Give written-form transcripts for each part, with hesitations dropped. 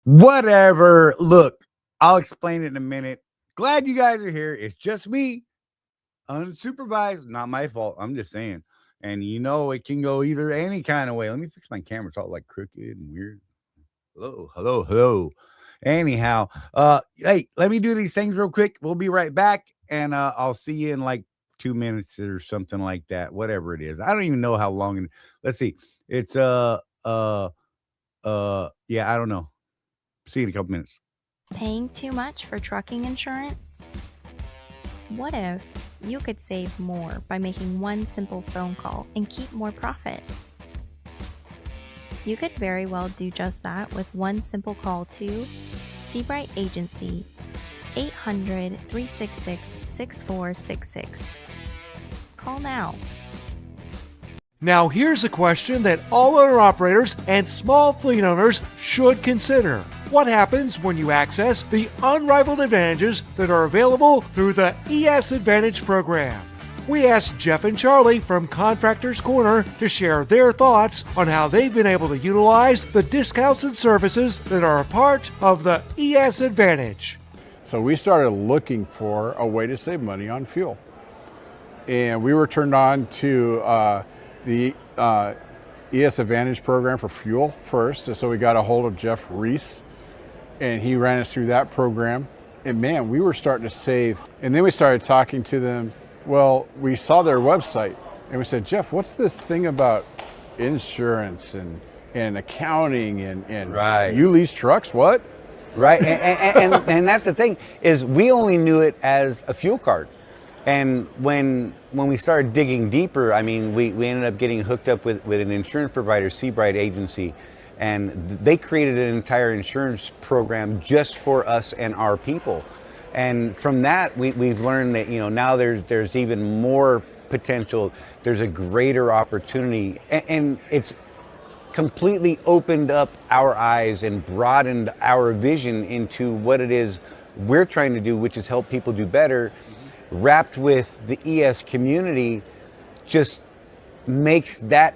Whatever. Look, I'll explain it in a minute. Glad you guys are here. It's just me, unsupervised. Not my fault. I'm just saying. And it can go either any kind of way. Let me fix my camera. It's all like crooked and weird. Hello, hello, hello. Anyhow, hey, let me do these things real quick. We'll be right back, and I'll see you in like 2 minutes or something like that. Whatever it is, I don't even know how long. Let's see. It's yeah, I don't know. See you in a couple minutes. Paying too much for trucking insurance? What if you could save more by making one simple phone call and keep more profit? You could very well do just that with one simple call to Seabright Agency, 800-366-6466. Call now. Now here's a question that all owner-operators and small fleet owners should consider. What happens when you access the unrivaled advantages that are available through the ES Advantage program? We asked Jeff and Charlie from Contractors Corner to share their thoughts on how they've been able to utilize the discounts and services that are a part of the ES Advantage. So we started looking for a way to save money on fuel. And we were turned on to the ES Advantage program for fuel first. So we got a hold of Jeff Reese, and he ran us through that program. And man, we were starting to save. And then we started talking to them. Well, we saw their website, and we said, Jeff, what's this thing about insurance and accounting and Right. You lease trucks? What? Right, and that's the thing is we only knew it as a fuel card, and when we started digging deeper, I mean, we ended up getting hooked up with an insurance provider, Seabright Agency, and they created an entire insurance program just for us and our people. And from that, we've learned that now there's even more potential. There's a greater opportunity, and it's completely opened up our eyes and broadened our vision into what it is we're trying to do, which is help people do better. Wrapped with the ES community, just makes that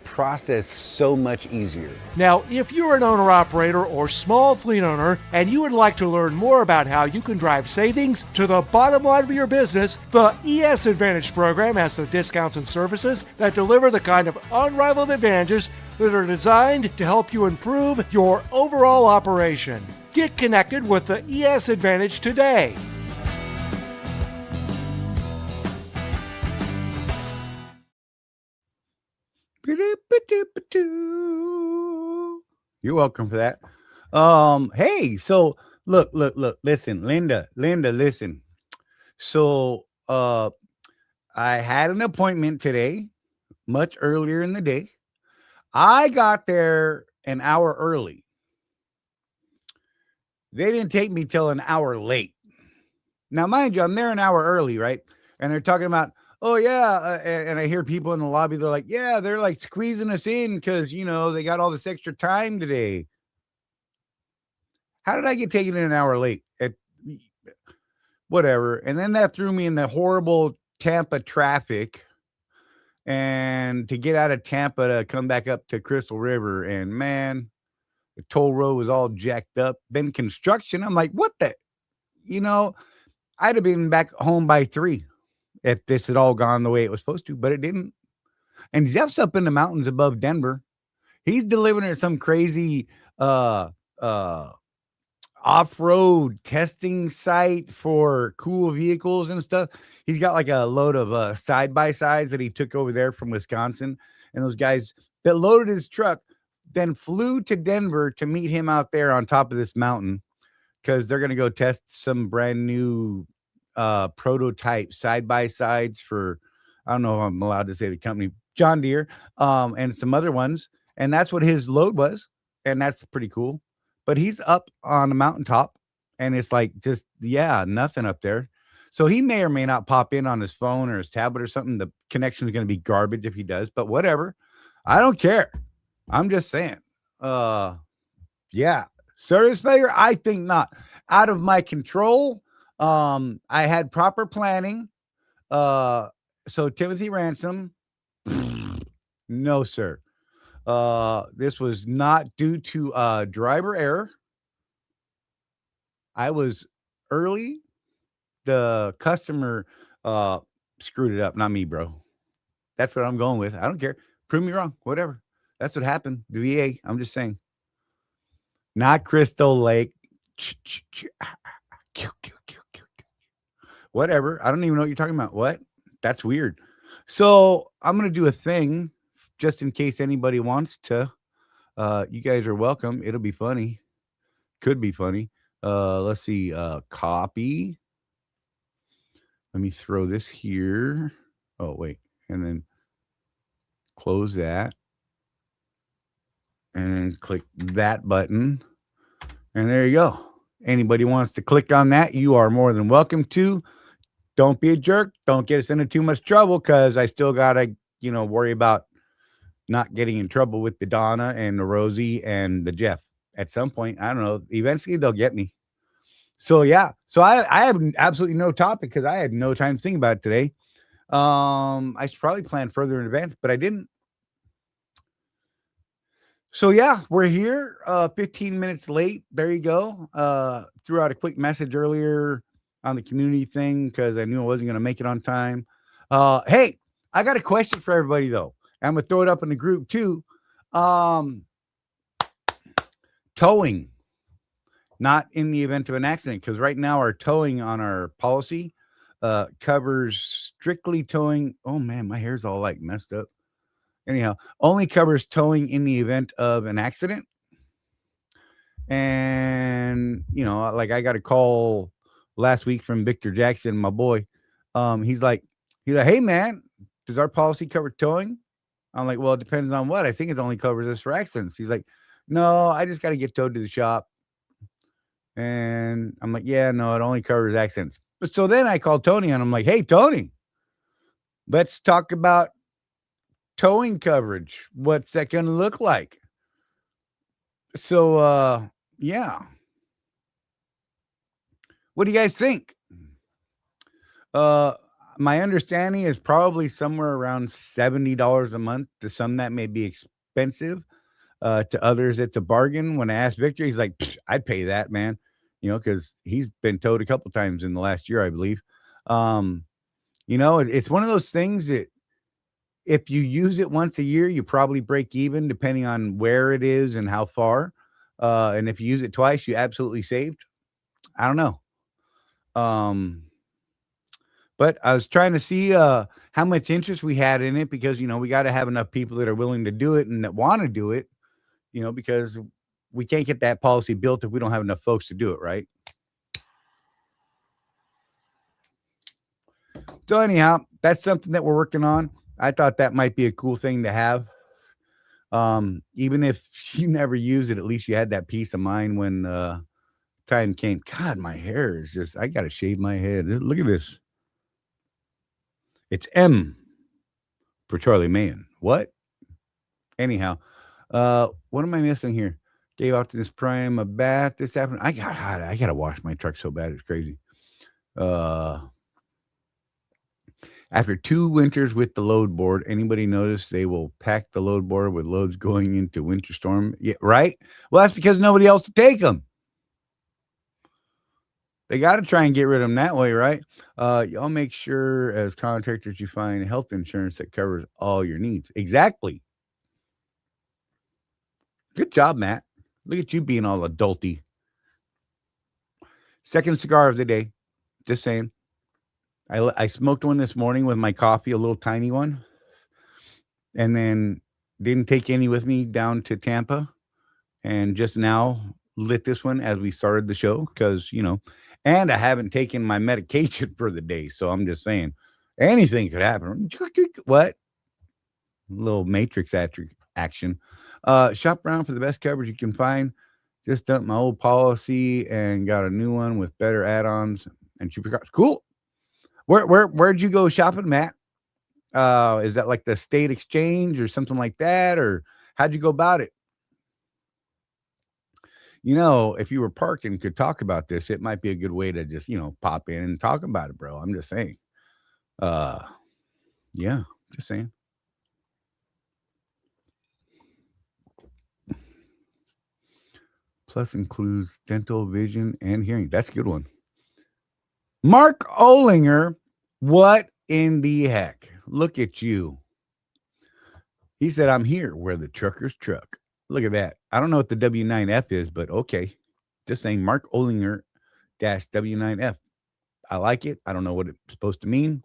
process so much easier. Now, if you're an owner-operator or small fleet owner and you would like to learn more about how you can drive savings to the bottom line of your business, the ES Advantage program has the discounts and services that deliver the kind of unrivaled advantages that are designed to help you improve your overall operation. Get connected with the ES Advantage today. You're welcome for that. Hey, so look, listen, Linda, listen. So, I had an appointment today, much earlier in the day. I got there an hour early. They didn't take me till an hour late. Now, mind you, I'm there an hour early, right? And they're talking about, oh yeah, and I hear people in the lobby. They're like, yeah, they're like squeezing us in because they got all this extra time today. How did I get taken in an hour late? Whatever. And then that threw me in the horrible Tampa traffic, and to get out of Tampa to come back up to Crystal River, and man, the toll road was all jacked up. Then construction. I'm like, what the? I'd have been back home by 3 if this had all gone the way it was supposed to, but it didn't. And Jeff's up in the mountains above Denver. He's delivering at some crazy off-road testing site for cool vehicles and stuff. He's got like a load of side-by-sides that he took over there from Wisconsin. And those guys that loaded his truck then flew to Denver to meet him out there on top of this mountain because they're going to go test some brand new prototype side-by-sides for, I don't know if I'm allowed to say the company, John Deere, and some other ones. And that's what his load was. And that's pretty cool. But he's up on the mountaintop, and it's like just, nothing up there. So he may or may not pop in on his phone or his tablet or something. The connection is going to be garbage if he does, but whatever. I don't care. I'm just saying. Service failure? I think not. Out of my control. I had proper planning. So Timothy Ransom, no, sir. This was not due to driver error. I was early. The customer screwed it up, not me, bro. That's what I'm going with. I don't care. Prove me wrong. Whatever. That's what happened. The VA. I'm just saying. Not Crystal Lake. Whatever. I don't even know what you're talking about. What? That's weird. So I'm gonna do a thing just in case anybody wants to. You guys are welcome. It'll be funny. Could be funny. Let's see. Copy. Let me throw this here. Oh, wait. And then close that. And then click that button. And there you go. Anybody wants to click on that, you are more than welcome to. Don't be a jerk. Don't get us into too much trouble, because I still got to, worry about not getting in trouble with the Donna and the Rosie and the Jeff. At some point, I don't know. Eventually, they'll get me. So, yeah. So I have absolutely no topic because I had no time to think about it today. I should probably plan further in advance, but I didn't. So yeah, we're here 15 minutes late. There you go. Threw out a quick message earlier on the community thing because I knew I wasn't going to make it on time. Hey, I got a question for everybody though. I'm going to throw it up in the group too. Towing, not in the event of an accident, because right now our towing on our policy covers strictly towing. Oh man, my hair's all like messed up. Anyhow, only covers towing in the event of an accident. And, like I got a call last week from Victor Jackson, my boy. He's like, hey man, does our policy cover towing? I'm like, well, it depends on what. I think it only covers us for accidents. He's like, no, I just got to get towed to the shop. And I'm like, yeah, no, it only covers accidents. But so then I called Tony and I'm like, hey, Tony, let's talk about towing coverage. What's that going to look like? So, yeah. What do you guys think? My understanding is probably somewhere around $70 a month. To some, that may be expensive. To others, it's a bargain. When I asked Victor, he's like, I'd pay that, man. Because he's been towed a couple times in the last year, I believe. It's one of those things that if you use it once a year, you probably break even depending on where it is and how far. And if you use it twice, you absolutely saved. I don't know. But I was trying to see how much interest we had in it because, we got to have enough people that are willing to do it and that want to do it, because we can't get that policy built if we don't have enough folks to do it, right? So anyhow, that's something that we're working on. I thought that might be a cool thing to have. Even if you never use it, at least you had that peace of mind when time came. God, my hair is just, I got to shave my head. Look at this. It's M for Charlie Mayan. What? Anyhow, what am I missing here? Gave Optimus Prime a bath this afternoon. I got hot. I got to wash my truck so bad. It's crazy. After 2 winters with the load board, anybody notice they will pack the load board with loads going into winter storm? Yeah, right? Well, that's because nobody else to take them. They got to try and get rid of them that way, right? Y'all make sure as contractors you find health insurance that covers all your needs. Exactly. Good job, Matt. Look at you being all adulty. Second cigar of the day. Just saying. I smoked one this morning with my coffee, a little tiny one, and then didn't take any with me down to Tampa, and just now lit this one as we started the show because, and I haven't taken my medication for the day, so I'm just saying anything could happen. What? A little Matrix action. Shop around for the best coverage you can find. Just dumped my old policy and got a new one with better add-ons and cheaper costs. Cool. Where'd you go shopping, Matt? Is that like the state exchange or something like that? Or how'd you go about it? If you were parked and could talk about this, it might be a good way to just, pop in and talk about it, bro. I'm just saying. Yeah, just saying. Plus includes dental, vision, and hearing. That's a good one. Mark Olinger, what in the heck? Look at you. He said, I'm here where the truckers truck. Look at that. I don't know what the W9F is, but okay. Just saying Mark Olinger dash W9F. I like it. I don't know what it's supposed to mean.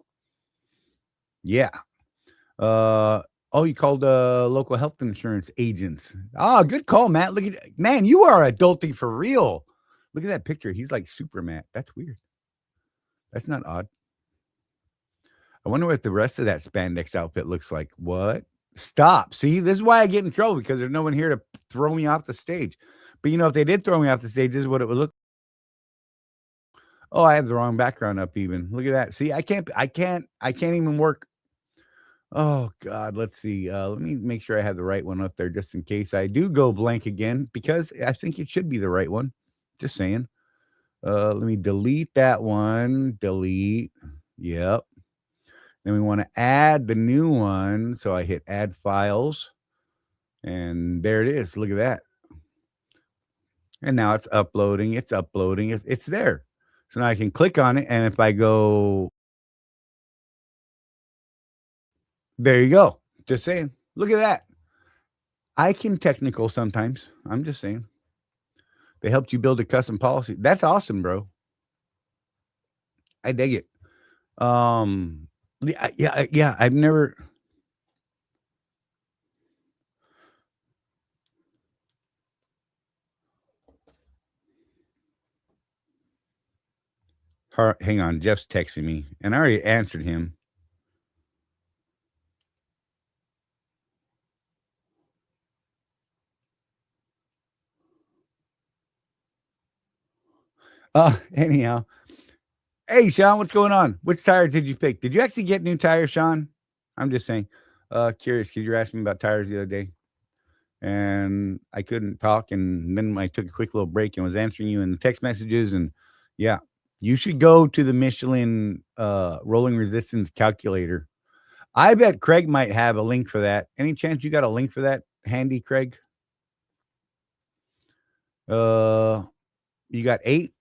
Yeah. Oh, you called local health insurance agents. Oh, good call, Matt. Look at man, you are adulting for real. Look at that picture. He's like super Matt. That's weird. That's not odd. I wonder what the rest of that spandex outfit looks like. What? Stop. See, this is why I get in trouble because there's no one here to throw me off the stage. But if they did throw me off the stage, this is what it would look. Oh, I have the wrong background up even. Look at that. See, I can't even work. Oh God, let's see. Let me make sure I have the right one up there just in case I do go blank again, because I think it should be the right one. Just saying. Let me delete that one. Delete. Yep. Then we want to add the new one. So I hit add files. And there it is. Look at that. And now it's uploading. It's uploading. It's there. So now I can click on it. And if I go, there you go. Just saying. Look at that. I can technical sometimes. I'm just saying. They helped you build a custom policy. That's awesome, bro. I dig it. Yeah. I've never. Hang on, Jeff's texting me, and I already answered him. Anyhow. Hey, Sean, what's going on? Which tire did you pick? Did you actually get new tires, Sean? I'm just saying. Curious, because you were asking me about tires the other day, and I couldn't talk, and then I took a quick little break and was answering you in the text messages, and yeah, you should go to the Michelin rolling resistance calculator. I bet Craig might have a link for that. Any chance you got a link for that handy, Craig? You got 8,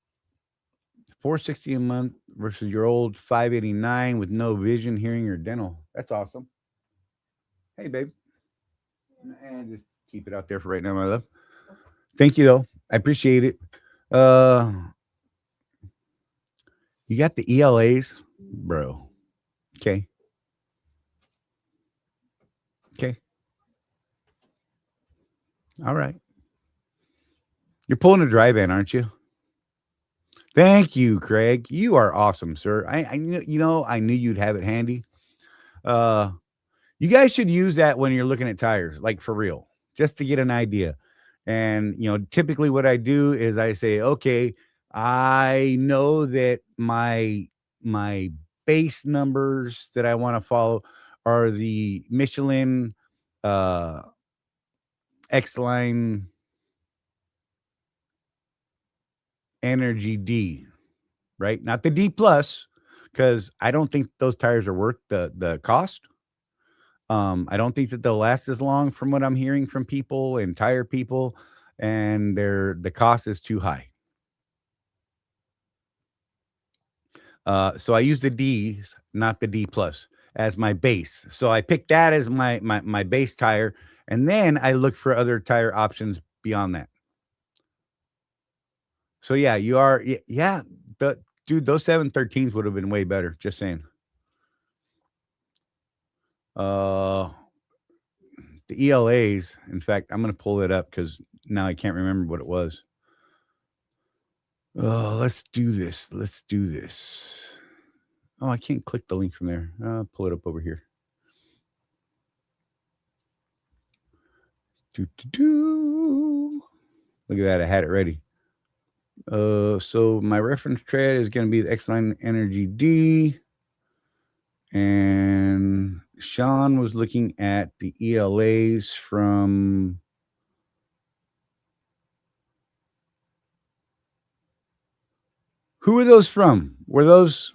$460 a month versus your old $589 with no vision, hearing, or dental. That's awesome. Hey, babe. And just keep it out there for right now, my love. Thank you, though. I appreciate it. You got the ELAs, bro. Okay. All right. You're pulling a drive in, aren't you? Thank you, Craig. You are awesome, sir. I knew, I knew you'd have it handy. You guys should use that when you're looking at tires, like for real, just to get an idea. And typically what I do is I say, okay, I know that my base numbers that I want to follow are the Michelin X-Line Energy D, right? Not the D plus, because I don't think those tires are worth the cost. I don't think that they'll last as long from what I'm hearing from people and tire people, and the cost is too high. So I use the D's, not the D plus, as my base. So I pick that as my base tire, and then I look for other tire options beyond that. So yeah, you are. Yeah, dude, those 713s would have been way better. Just saying. The ELAs. In fact, I'm gonna pull it up because now I can't remember what it was. Let's do this. Oh, I can't click the link from there. I'll pull it up over here. Look at that. I had it ready. So my reference tread is going to be the X-Line Energy D. And Sean was looking at the ELAs from... Who were those from? Were those...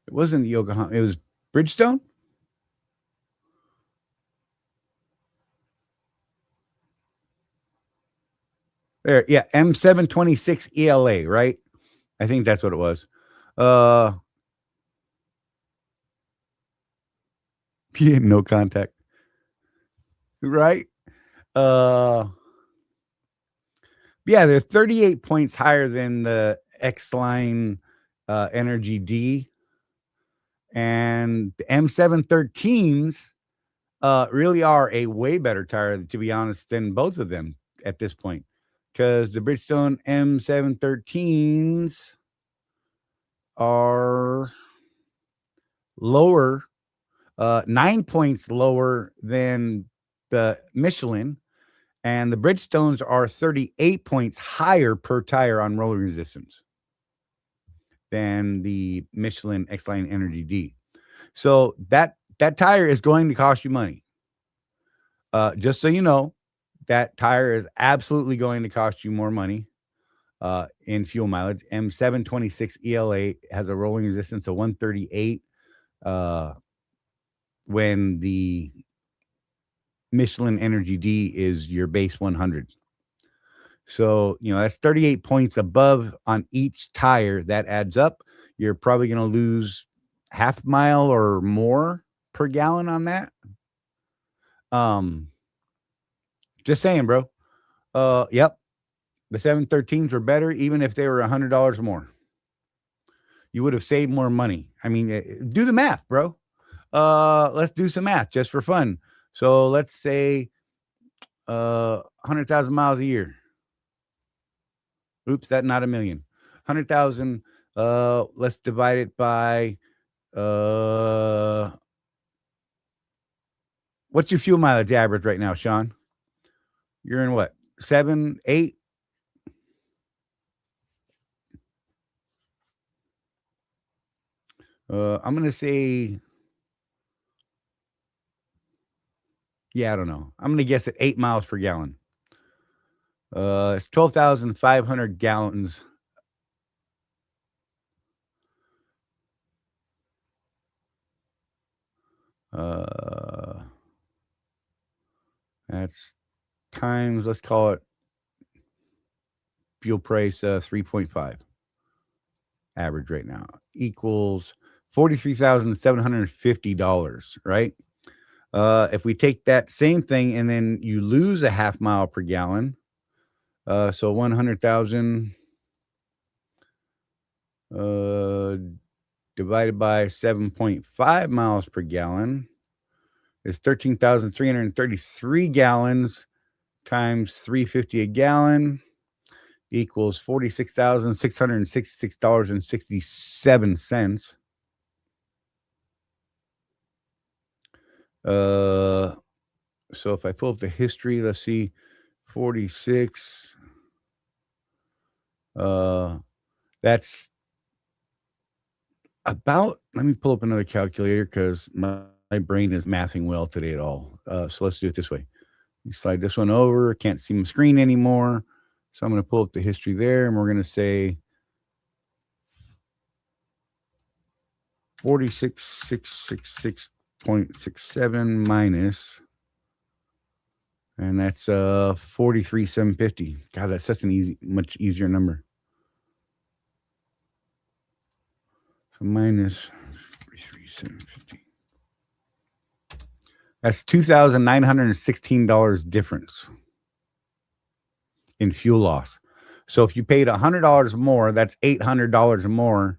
It wasn't Yokohama. It was Bridgestone? There, yeah, M726 ELA, right? I think that's what it was. Yeah, no contact, right? Uh, yeah, they're 38 points higher than the X-Line Energy D, and the M713s really are a way better tire, to be honest, than both of them at this point, because the Bridgestone M713s are lower, 9 points lower than the Michelin, and the Bridgestones are 38 points higher per tire on rolling resistance than the Michelin X-Line Energy D. So that tire is going to cost you money. Just so you know, that tire is absolutely going to cost you more money in fuel mileage. M726 ELA has a rolling resistance of 138 when the Michelin Energy D is your base 100. So, that's 38 points above on each tire. That adds up. You're probably going to lose half mile or more per gallon on that. Just saying, bro. Yep. The 713s were better, even if they were $100 more. You would have saved more money. I mean, do the math, bro. Let's do some math just for fun. So let's say 100,000 miles a year. Oops, that's not a million. 100,000. Let's divide it by what's your fuel mileage average right now, Sean? You're in what? 7, 8? I'm gonna say, yeah, I don't know. I'm gonna guess at 8 miles per gallon. It's 12,500 gallons. That's times, let's call it fuel price 3.5 average right now equals $43,750, right? If we take that same thing and then you lose a half mile per gallon, so 100,000 divided by 7.5 miles per gallon is 13,333 gallons times 350 a gallon equals $46,666.67. So if I pull up the history, let's see, 46. That's about, let me pull up another calculator because my brain is mathing well today at all. So let's do it this way. You slide this one over, can't see my screen anymore. So I'm going to pull up the history there, and we're going to say 46,666.67 minus, and that's 43,750. God, that's such an much easier number. So minus 43,750. That's $2,916 difference in fuel loss. So if you paid $100 more, that's $800 more.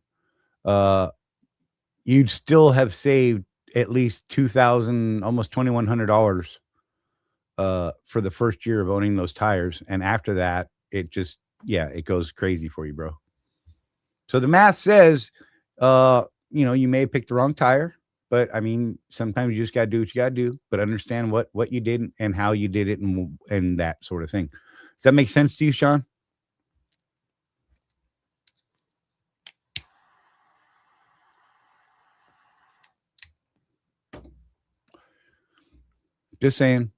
You'd still have saved at least $2,000, almost $2,100 for the first year of owning those tires. And after that, it just, it goes crazy for you, bro. So the math says, you may have picked the wrong tire, but I mean, sometimes you just got to do what you got to do, but understand what you did and how you did it and that sort of thing. Does that make sense to you, Sean? Just saying, in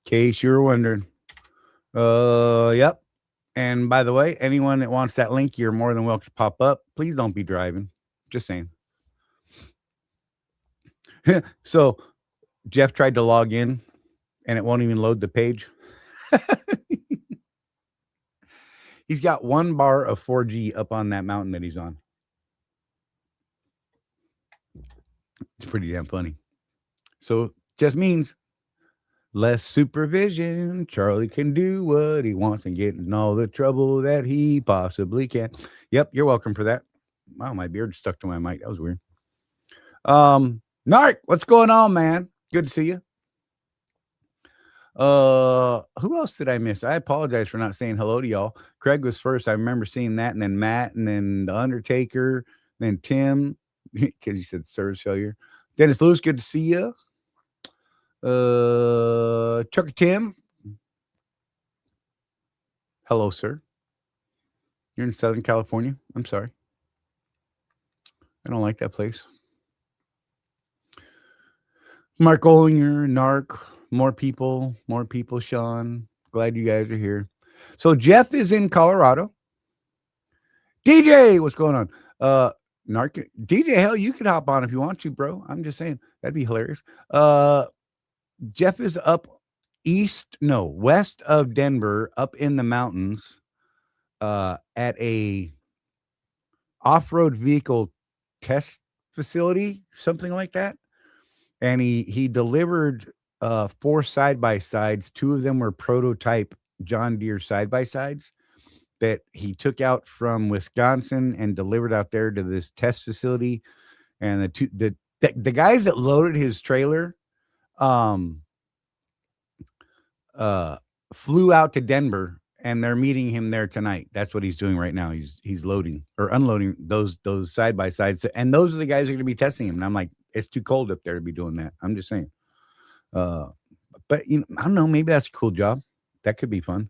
case you were wondering. Yep. And by the way, anyone that wants that link, you're more than welcome to pop up. Please don't be driving. Just saying. So Jeff tried to log in and it won't even load the page. He's got 1 bar of 4G up on that mountain that he's on. It's pretty damn funny. So just means less supervision. Charlie can do what he wants and get in all the trouble that he possibly can. Yep, you're welcome for that. Wow, my beard stuck to my mic. That was weird. Narc, what's going on, man? Good to see you. Who else did I miss? I apologize for not saying hello to y'all. Craig was first. I remember seeing that, and then Matt, and then the Undertaker, then Tim, because he said service failure. Dennis Lewis, good to see you. Trucker Tim. Hello, sir. You're in Southern California. I'm sorry. I don't like that place. Mark Olinger, Narc, more people, Sean. Glad you guys are here. So Jeff is in Colorado. DJ, what's going on? Narc, DJ, hell, you could hop on if you want to, bro. I'm just saying, that'd be hilarious. Jeff is up west of Denver, up in the mountains, at a off-road vehicle test facility, something like that. And he delivered 4 side-by-sides. 2 of them were prototype John Deere side-by-sides that he took out from Wisconsin and delivered out there to this test facility. And the guys that loaded his trailer flew out to Denver, and they're meeting him there tonight. That's what he's doing right now. He's loading or unloading those side-by-sides. And those are the guys that are going to be testing him. And I'm like, it's too cold up there to be doing that. I'm just saying. But I don't know, maybe that's a cool job. That could be fun.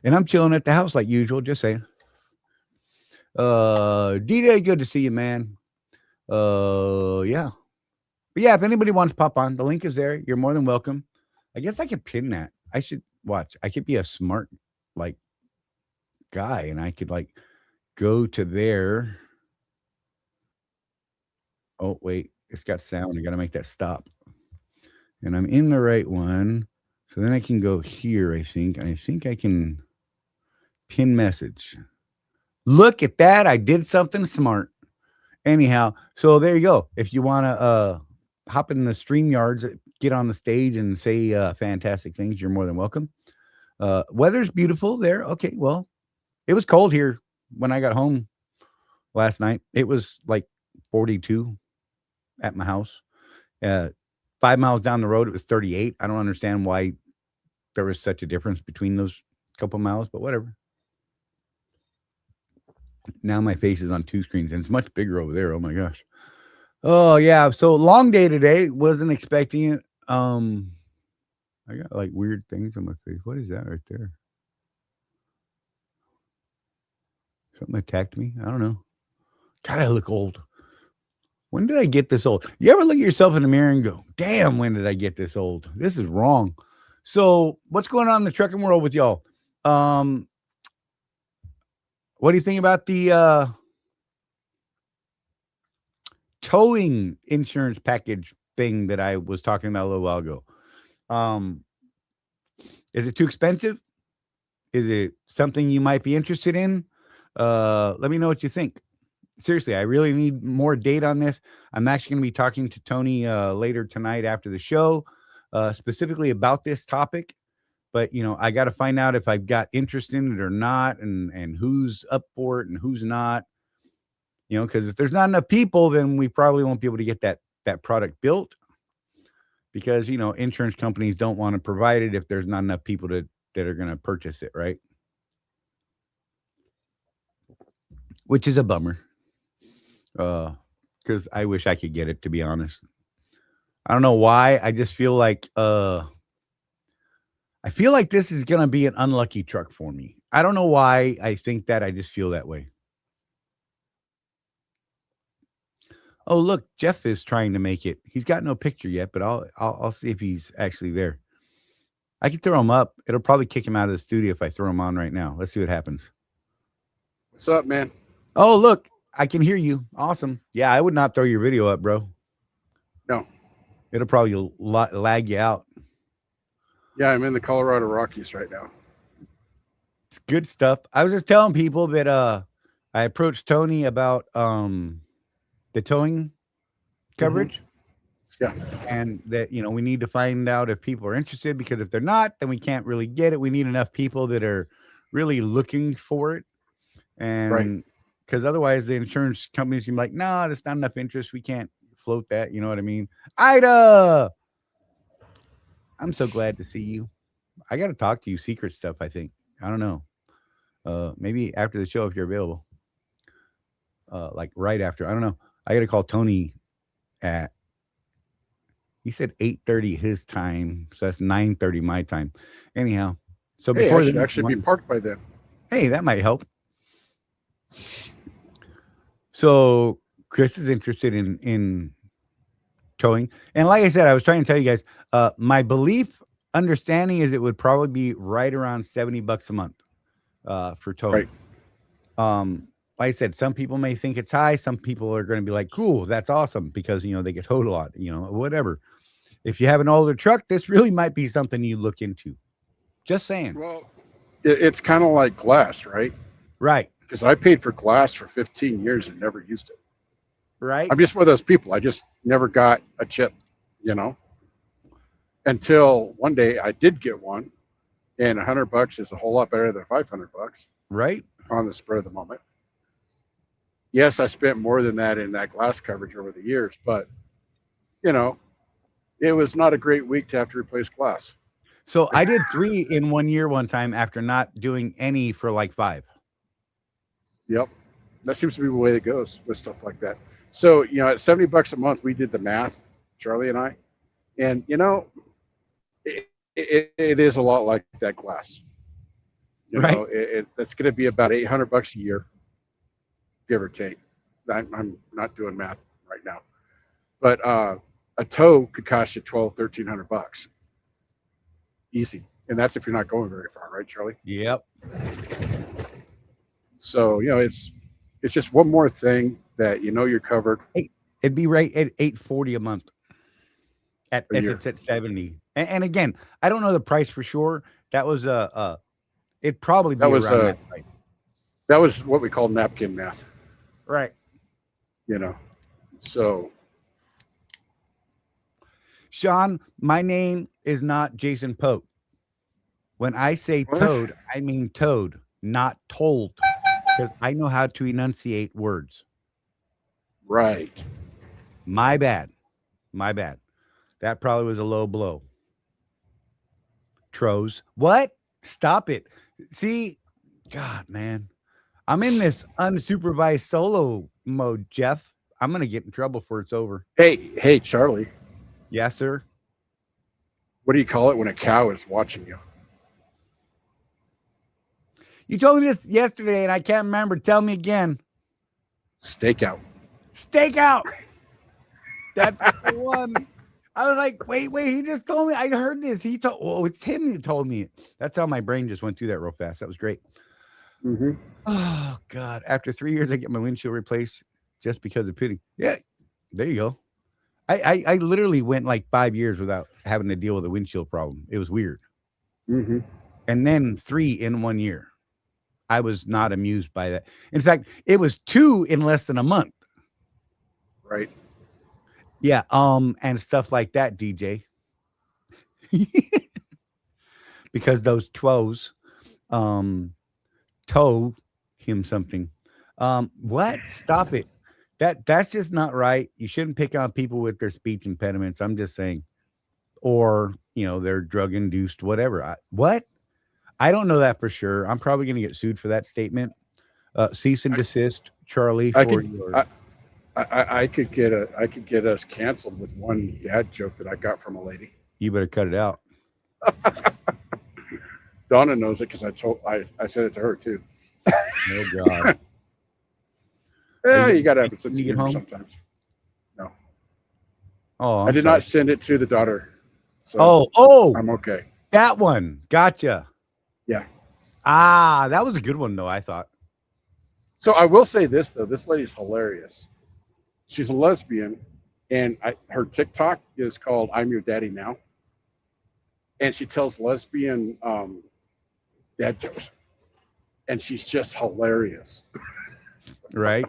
And I'm chilling at the house like usual, just saying. D-Day, good to see you, man. Yeah. But yeah, if anybody wants to pop on, the link is there. You're more than welcome. I guess I could pin that. I should watch. I could be a smart guy, and I could go to there. Oh, wait, it's got sound. I got to make that stop. And I'm in the right one. So then I can go here, I think. And I think I can pin message. Look at that. I did something smart. Anyhow, so there you go. If you want to hop in the StreamYards, get on the stage and say fantastic things, you're more than welcome. Weather's beautiful there. Okay, well, it was cold here when I got home last night. It was like 42 at my house. 5 miles down the road, it was 38. I don't understand why there was such a difference between those couple miles, but whatever. Now my face is on 2 screens, and it's much bigger over there. Oh my gosh. Oh yeah. So long day today. Wasn't expecting it. I got weird things on my face. What is that right there? Something attacked me. I don't know. God, I look old. When did I get this old? You ever look at yourself in the mirror and go, damn, when did I get this old? This is wrong. So what's going on in the trucking world with y'all? What do you think about the towing insurance package thing that I was talking about a little while ago? Is it too expensive? Is it something you might be interested in? Let me know what you think. Seriously, I really need more data on this. I'm actually going to be talking to Tony later tonight after the show, specifically about this topic. But, I got to find out if I've got interest in it or not, and who's up for it and who's not. Because if there's not enough people, then we probably won't be able to get that product built. Because, insurance companies don't want to provide it if there's not enough people that are going to purchase it, right? Which is a bummer. Because I wish I could get it, to be honest. I don't know why. I just feel like this is going to be an unlucky truck for me. I don't know why I think that. I just feel that way. Oh, look, Jeff is trying to make it. He's got no picture yet, but I'll see if he's actually there. I can throw him up. It'll probably kick him out of the studio if I throw him on right now. Let's see what happens. What's up, man? Oh, look, I can hear you. Awesome. Yeah, I would not throw your video up, bro. No. It'll probably lag you out. Yeah, I'm in the Colorado Rockies right now. It's good stuff. I was just telling people that I approached Tony about the towing coverage. Yeah. And that, you know, we need to find out if people are interested, because if they're not, then we can't really get it. We need enough people that are really looking for it. Right. And because otherwise the insurance companies can be like, no, there's not enough interest. We can't float that. You know what I mean? Ida, I'm so glad to see you. I got to talk to you secret stuff, I think. I don't know. Maybe after the show if you're available. Like right after. I don't know. I got to call Tony at, he said 8:30 his time, so that's 9:30 my time. Anyhow, so Hey, I before should then, actually be parked by then. hey, that might help. So Chris is interested in towing, and like I said, I was trying to tell you guys, my belief understanding is it would probably be right around $70 a month for towing. Right. Like I said, some people may think it's high. Some people are going to be like, "Cool, that's awesome," because you know they get towed a lot. You know, whatever. If you have an older truck, this really might be something you look into. Just saying. Well, it's kind of like glass, right? Right. Because I paid for glass for 15 years and never used it. Right. I'm just one of those people. I just never got a chip, you know, until one day I did get one, and $100 is a whole lot better than $500 Right. on the spur of the moment. Yes, I spent more than that in that glass coverage over the years, but you know, it was not a great week to have to replace glass. So I did 3 in 1 year one time after not doing any for like 5. Yep, that seems to be the way it goes with stuff like that. So you know, at $70 a month, we did the math, Charlie and I, and you know, it is a lot like that glass. You Right. know, that's going to be about $800 a year, give or take. I'm not doing math right now, but a tow could cost you $1,200-1,300 easy, and that's if you're not going very far, right, Charlie? Yep. So you know, it's just one more thing that you know you're covered Hey, it'd be right at $840 a month. At a if year. it's at 70. And again, I don't know the price for sure. That was it'd probably be That was around that price. that was what we call napkin math, Right. you know. So Sean, my name is not Jason Pope. When I say toad, I mean toad, not told, because I know how to enunciate words. right. My bad. My bad. That probably was a low blow. Tros. What? Stop it. See, God, man. I'm in this unsupervised solo mode, Jeff. I'm going to get in trouble before it's over. Hey, Charlie, Yes, sir. what do you call it when a cow is watching you? You told me this yesterday and I can't remember. Tell me again. Stakeout. Stakeout. That's the one. I was like, wait, he just told me. I heard this. He told, oh, it's him who told me it. That's how my brain just went through that real fast. That was great. Mm-hmm. Oh, God. After 3 years, I get my windshield replaced just because of pitting. Yeah, there you go. I literally went like 5 years without having to deal with a windshield problem. It was weird. Mm-hmm. And then 3 in 1 year. I was not amused by that. In fact, it was 2 in less than a month. Right. Yeah, and stuff like that, DJ. Because those toes tow him something. What? Stop it. That's just not right. You shouldn't pick on people with their speech impediments. I'm just saying. Or, you know, they're drug induced, whatever. What? I don't know that for sure. I'm probably going to get sued for that statement. Cease and desist, Charlie. I could get us canceled with one dad joke that I got from a lady. You better cut it out. Donna knows it because I said it to her too. Oh God. Yeah, you gotta have a sense of you get humor home? sometimes. No, Oh, I did not send it to the daughter. So I'm okay. That one. Gotcha. Yeah. Ah, that was a good one though, I thought. So I will say this though, this lady's hilarious. She's a lesbian, and her TikTok is called "I'm Your Daddy Now," and she tells lesbian dad jokes. and she's just hilarious. Right.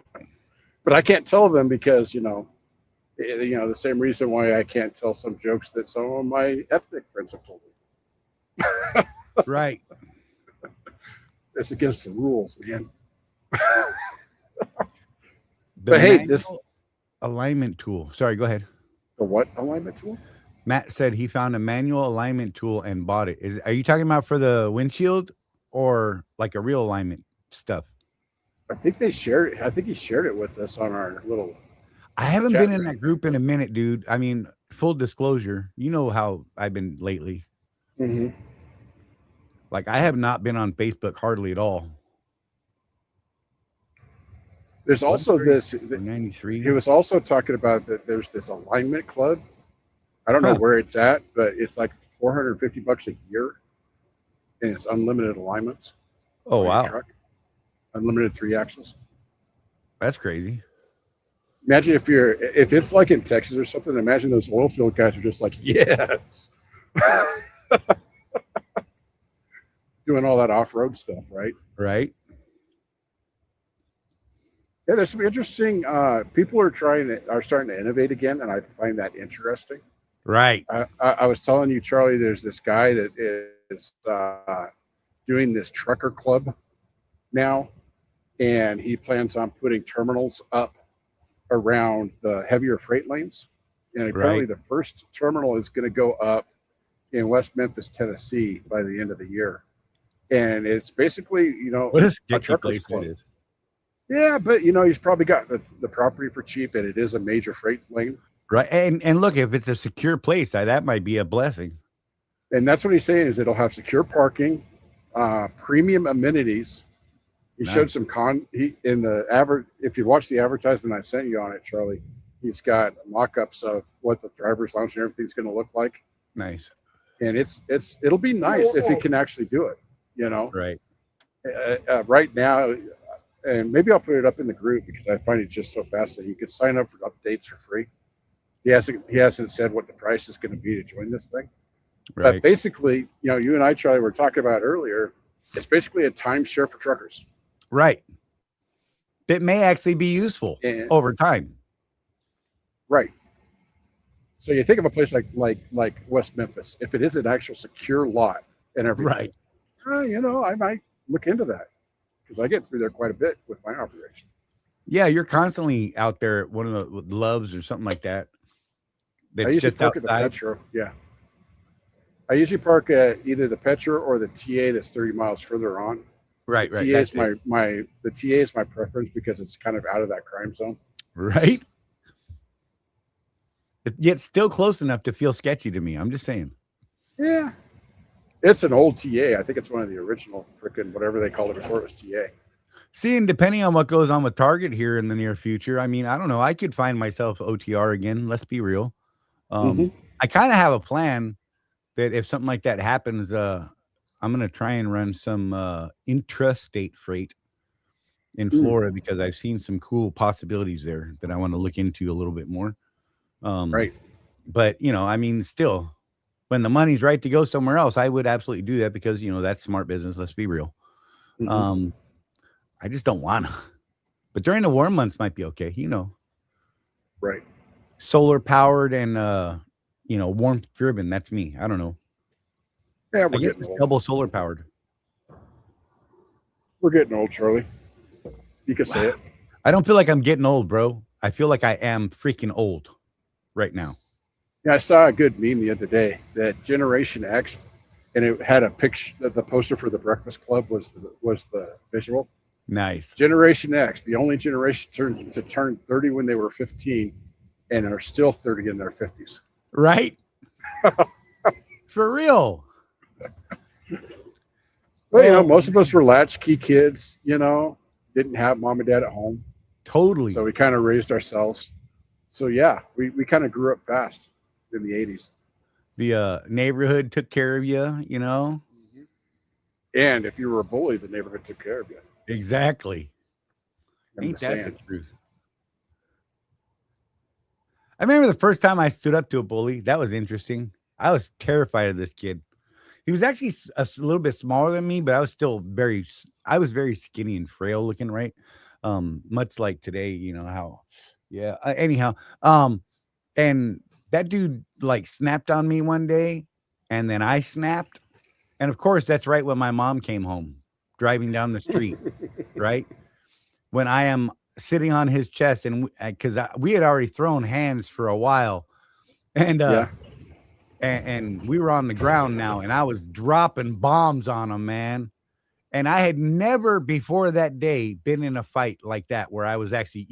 But I can't tell them because the same reason why I can't tell some jokes that some of my ethnic friends have told me. Right. It's against the rules, man. The But hey, manual alignment tool. Sorry, go ahead. the what alignment tool? Matt said he found a manual alignment tool and bought it. Are you talking about for the windshield or like a real alignment stuff? I think they shared it. I think he shared it with us on our little. I haven't Chat been in room. that group in a minute, dude. I mean, full disclosure, you know how I've been lately. Mm-hmm. Like I have not been on Facebook hardly at all. There's also this. 93. He was also talking about that there's this alignment club. I don't know where it's at, but it's like $450 a year, and it's unlimited alignments. Oh on your wow, truck. Unlimited 3 axles. that's crazy. Imagine if it's like in Texas or something. Imagine those oil field guys are just like, yes, doing all that off road stuff, right? Right. Yeah, there's some interesting. People are starting to innovate again, and I find that interesting. Right. I was telling you, Charlie, there's this guy that is doing this trucker club now, and he plans on putting terminals up around the heavier freight lanes. And apparently, the first terminal is going to go up in West Memphis, Tennessee, by the end of the year. And it's basically, What a a sketchy trucker's place club. it is. Yeah, but he's probably got the property for cheap, and it is a major freight lane. Right. And look, if it's a secure place, that might be a blessing. And that's what he's saying is it'll have secure parking, premium amenities. He showed some if you watch the advertisement I sent you on it, Charlie, he's got mock-ups of what the driver's lounge and everything's going to look like. Nice. And it'll be nice if he can actually do it, Right. Right now, and maybe I'll put it up in the group because I find it just so fascinating. You can sign up for updates for free. He hasn't said what the price is going to be to join this thing. Right. But basically, you and I, Charlie, were talking about earlier, it's basically a timeshare for truckers. Right. That may actually be useful over time. Right. So you think of a place like West Memphis, if it is an actual secure lot and everything, right? I might look into that because I get through there quite a bit with my operation. Yeah, you're constantly out there at one of the Loves or something like that. I usually just park outside. at the Petro. Yeah. I usually park at either the Petro or the TA that's 30 miles further on. Right. The TA is the TA is my preference because it's kind of out of that crime zone. Right. Yet still close enough to feel sketchy to me. I'm just saying. Yeah. It's an old TA. I think it's one of the original freaking whatever they called it before it was TA. See, and depending on what goes on with Target here in the near future, I mean, I don't know. I could find myself OTR again. Let's be real. I kind of have a plan that if something like that happens, I'm going to try and run some intrastate freight in Florida because I've seen some cool possibilities there that I want to look into a little bit more. Right. But, I mean, still, when the money's right to go somewhere else, I would absolutely do that because, that's smart business. Let's be real. I just don't want to. But during the warm months might be okay, Right. Solar powered and, warmth driven. That's me. I don't know. Yeah, I guess it's double solar powered. We're getting old, Charlie. You can say it. I don't feel like I'm getting old, bro. I feel like I am freaking old right now. Yeah, I saw a good meme the other day that Generation X, and it had a picture that the poster for the Breakfast Club was the visual. Nice. Generation X, the only generation to turn 30 when they were 15 and are still 30 in their 50s. Right? For real. Well, most of us were latchkey kids, didn't have mom and dad at home. Totally. So we kind of raised ourselves. So yeah, we kind of grew up fast in the 80s. The neighborhood took care of you, And if you were a bully, the neighborhood took care of you. Exactly. Ain't that the truth? I remember the first time I stood up to a bully. That was interesting. I was terrified of this kid. He was actually little bit smaller than me, but I was still I was very skinny and frail looking, right? Much like today, you know how, yeah. Anyhow, and that dude like snapped on me one day, and then I snapped, and of course that's right when my mom came home, driving down the street, right when I am sitting on his chest, and because we had already thrown hands for a while, and Yeah. and we were on the ground now, and I was dropping bombs on him, man. And I had never before that day been in a fight like that where I was actually,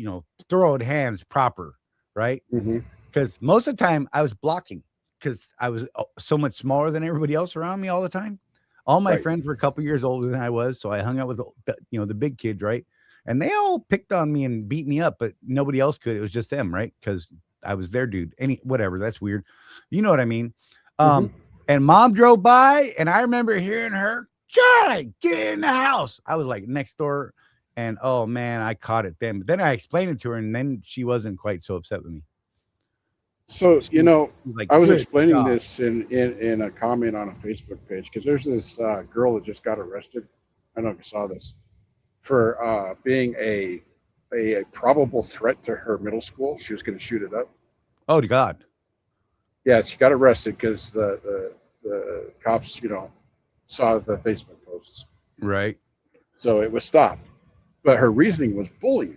throwing hands proper, right? Mm-hmm. Because most of the time I was blocking because I was so much smaller than everybody else around me all the time. All my Right. friends were a couple years older than I was, so I hung out with the big kids, right? And they all picked on me and beat me up, but nobody else could. It was just them, right? Because I was their dude. Whatever. That's weird. You know what I mean? Mm-hmm. And mom drove by, and I remember hearing her, Charlie, get in the house. I was like next door, and oh man, I caught it then. But then I explained it to her, and then she wasn't quite so upset with me. So, She was like, I was good explaining job. this in a comment on a Facebook page because there's this girl that just got arrested. I don't know if you saw this for being a probable threat to her middle school. She was going to shoot it up. Oh God. Yeah, she got arrested because the cops, saw the Facebook posts. Right. So it was stopped. But her reasoning was bullying.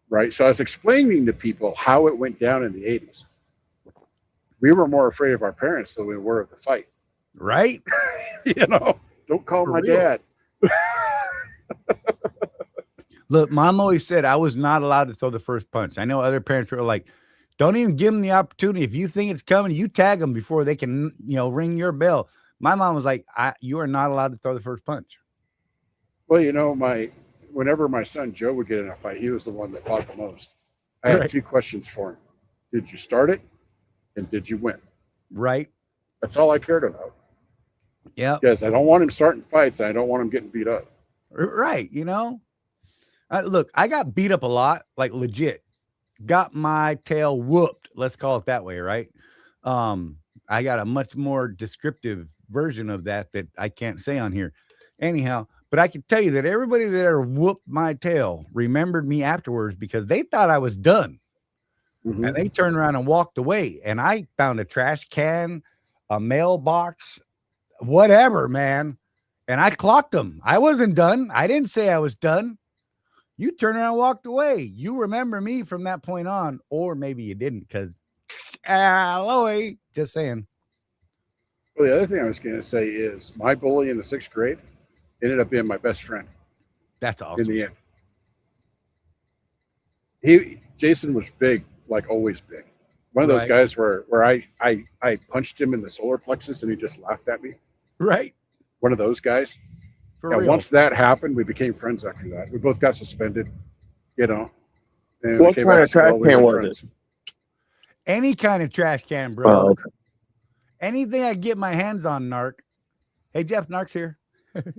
Right. So I was explaining to people how it went down in the 80s. We were more afraid of our parents than we were of the fight. Right. Don't call For my real. dad. Look, mom always said I was not allowed to throw the first punch. I know other parents were like, don't even give them the opportunity. If you think it's coming, you tag them before they can, ring your bell. My mom was like, you are not allowed to throw the first punch. Well, whenever my son Joe would get in a fight, he was the one that fought the most. I had Right. 2 questions for him. Did you start it? And did you win? Right. That's all I cared about. Yeah. Because I don't want him starting fights and I don't want him getting beat up. Right. Look, I got beat up a lot, like legit. Got my tail whooped. Let's call it that way. Right. I got a much more descriptive version of that I can't say on here. Anyhow, but I can tell you that everybody that ever whooped my tail remembered me afterwards because they thought I was done. Mm-hmm. And they turned around and walked away. And I found a trash can, a mailbox, whatever, man. And I clocked them. I wasn't done. I didn't say I was done. You turned around and walked away. You remember me from that point on, or maybe you didn't because, Aloy, just saying. Well, the other thing I was going to say is my bully in the 6th grade ended up being my best friend. That's awesome. In the end. Jason was big, like always big. One of those Right. guys where I punched him in the solar plexus and he just laughed at me. Right. One of those guys. For Yeah, real. once that happened, we became friends after that. We both got suspended, and What we came kind back of trash to, well, we can were was friends. Any kind of trash can, bro. Oh, okay. Anything I get my hands on, Narc. Hey, Jeff, Narc's here.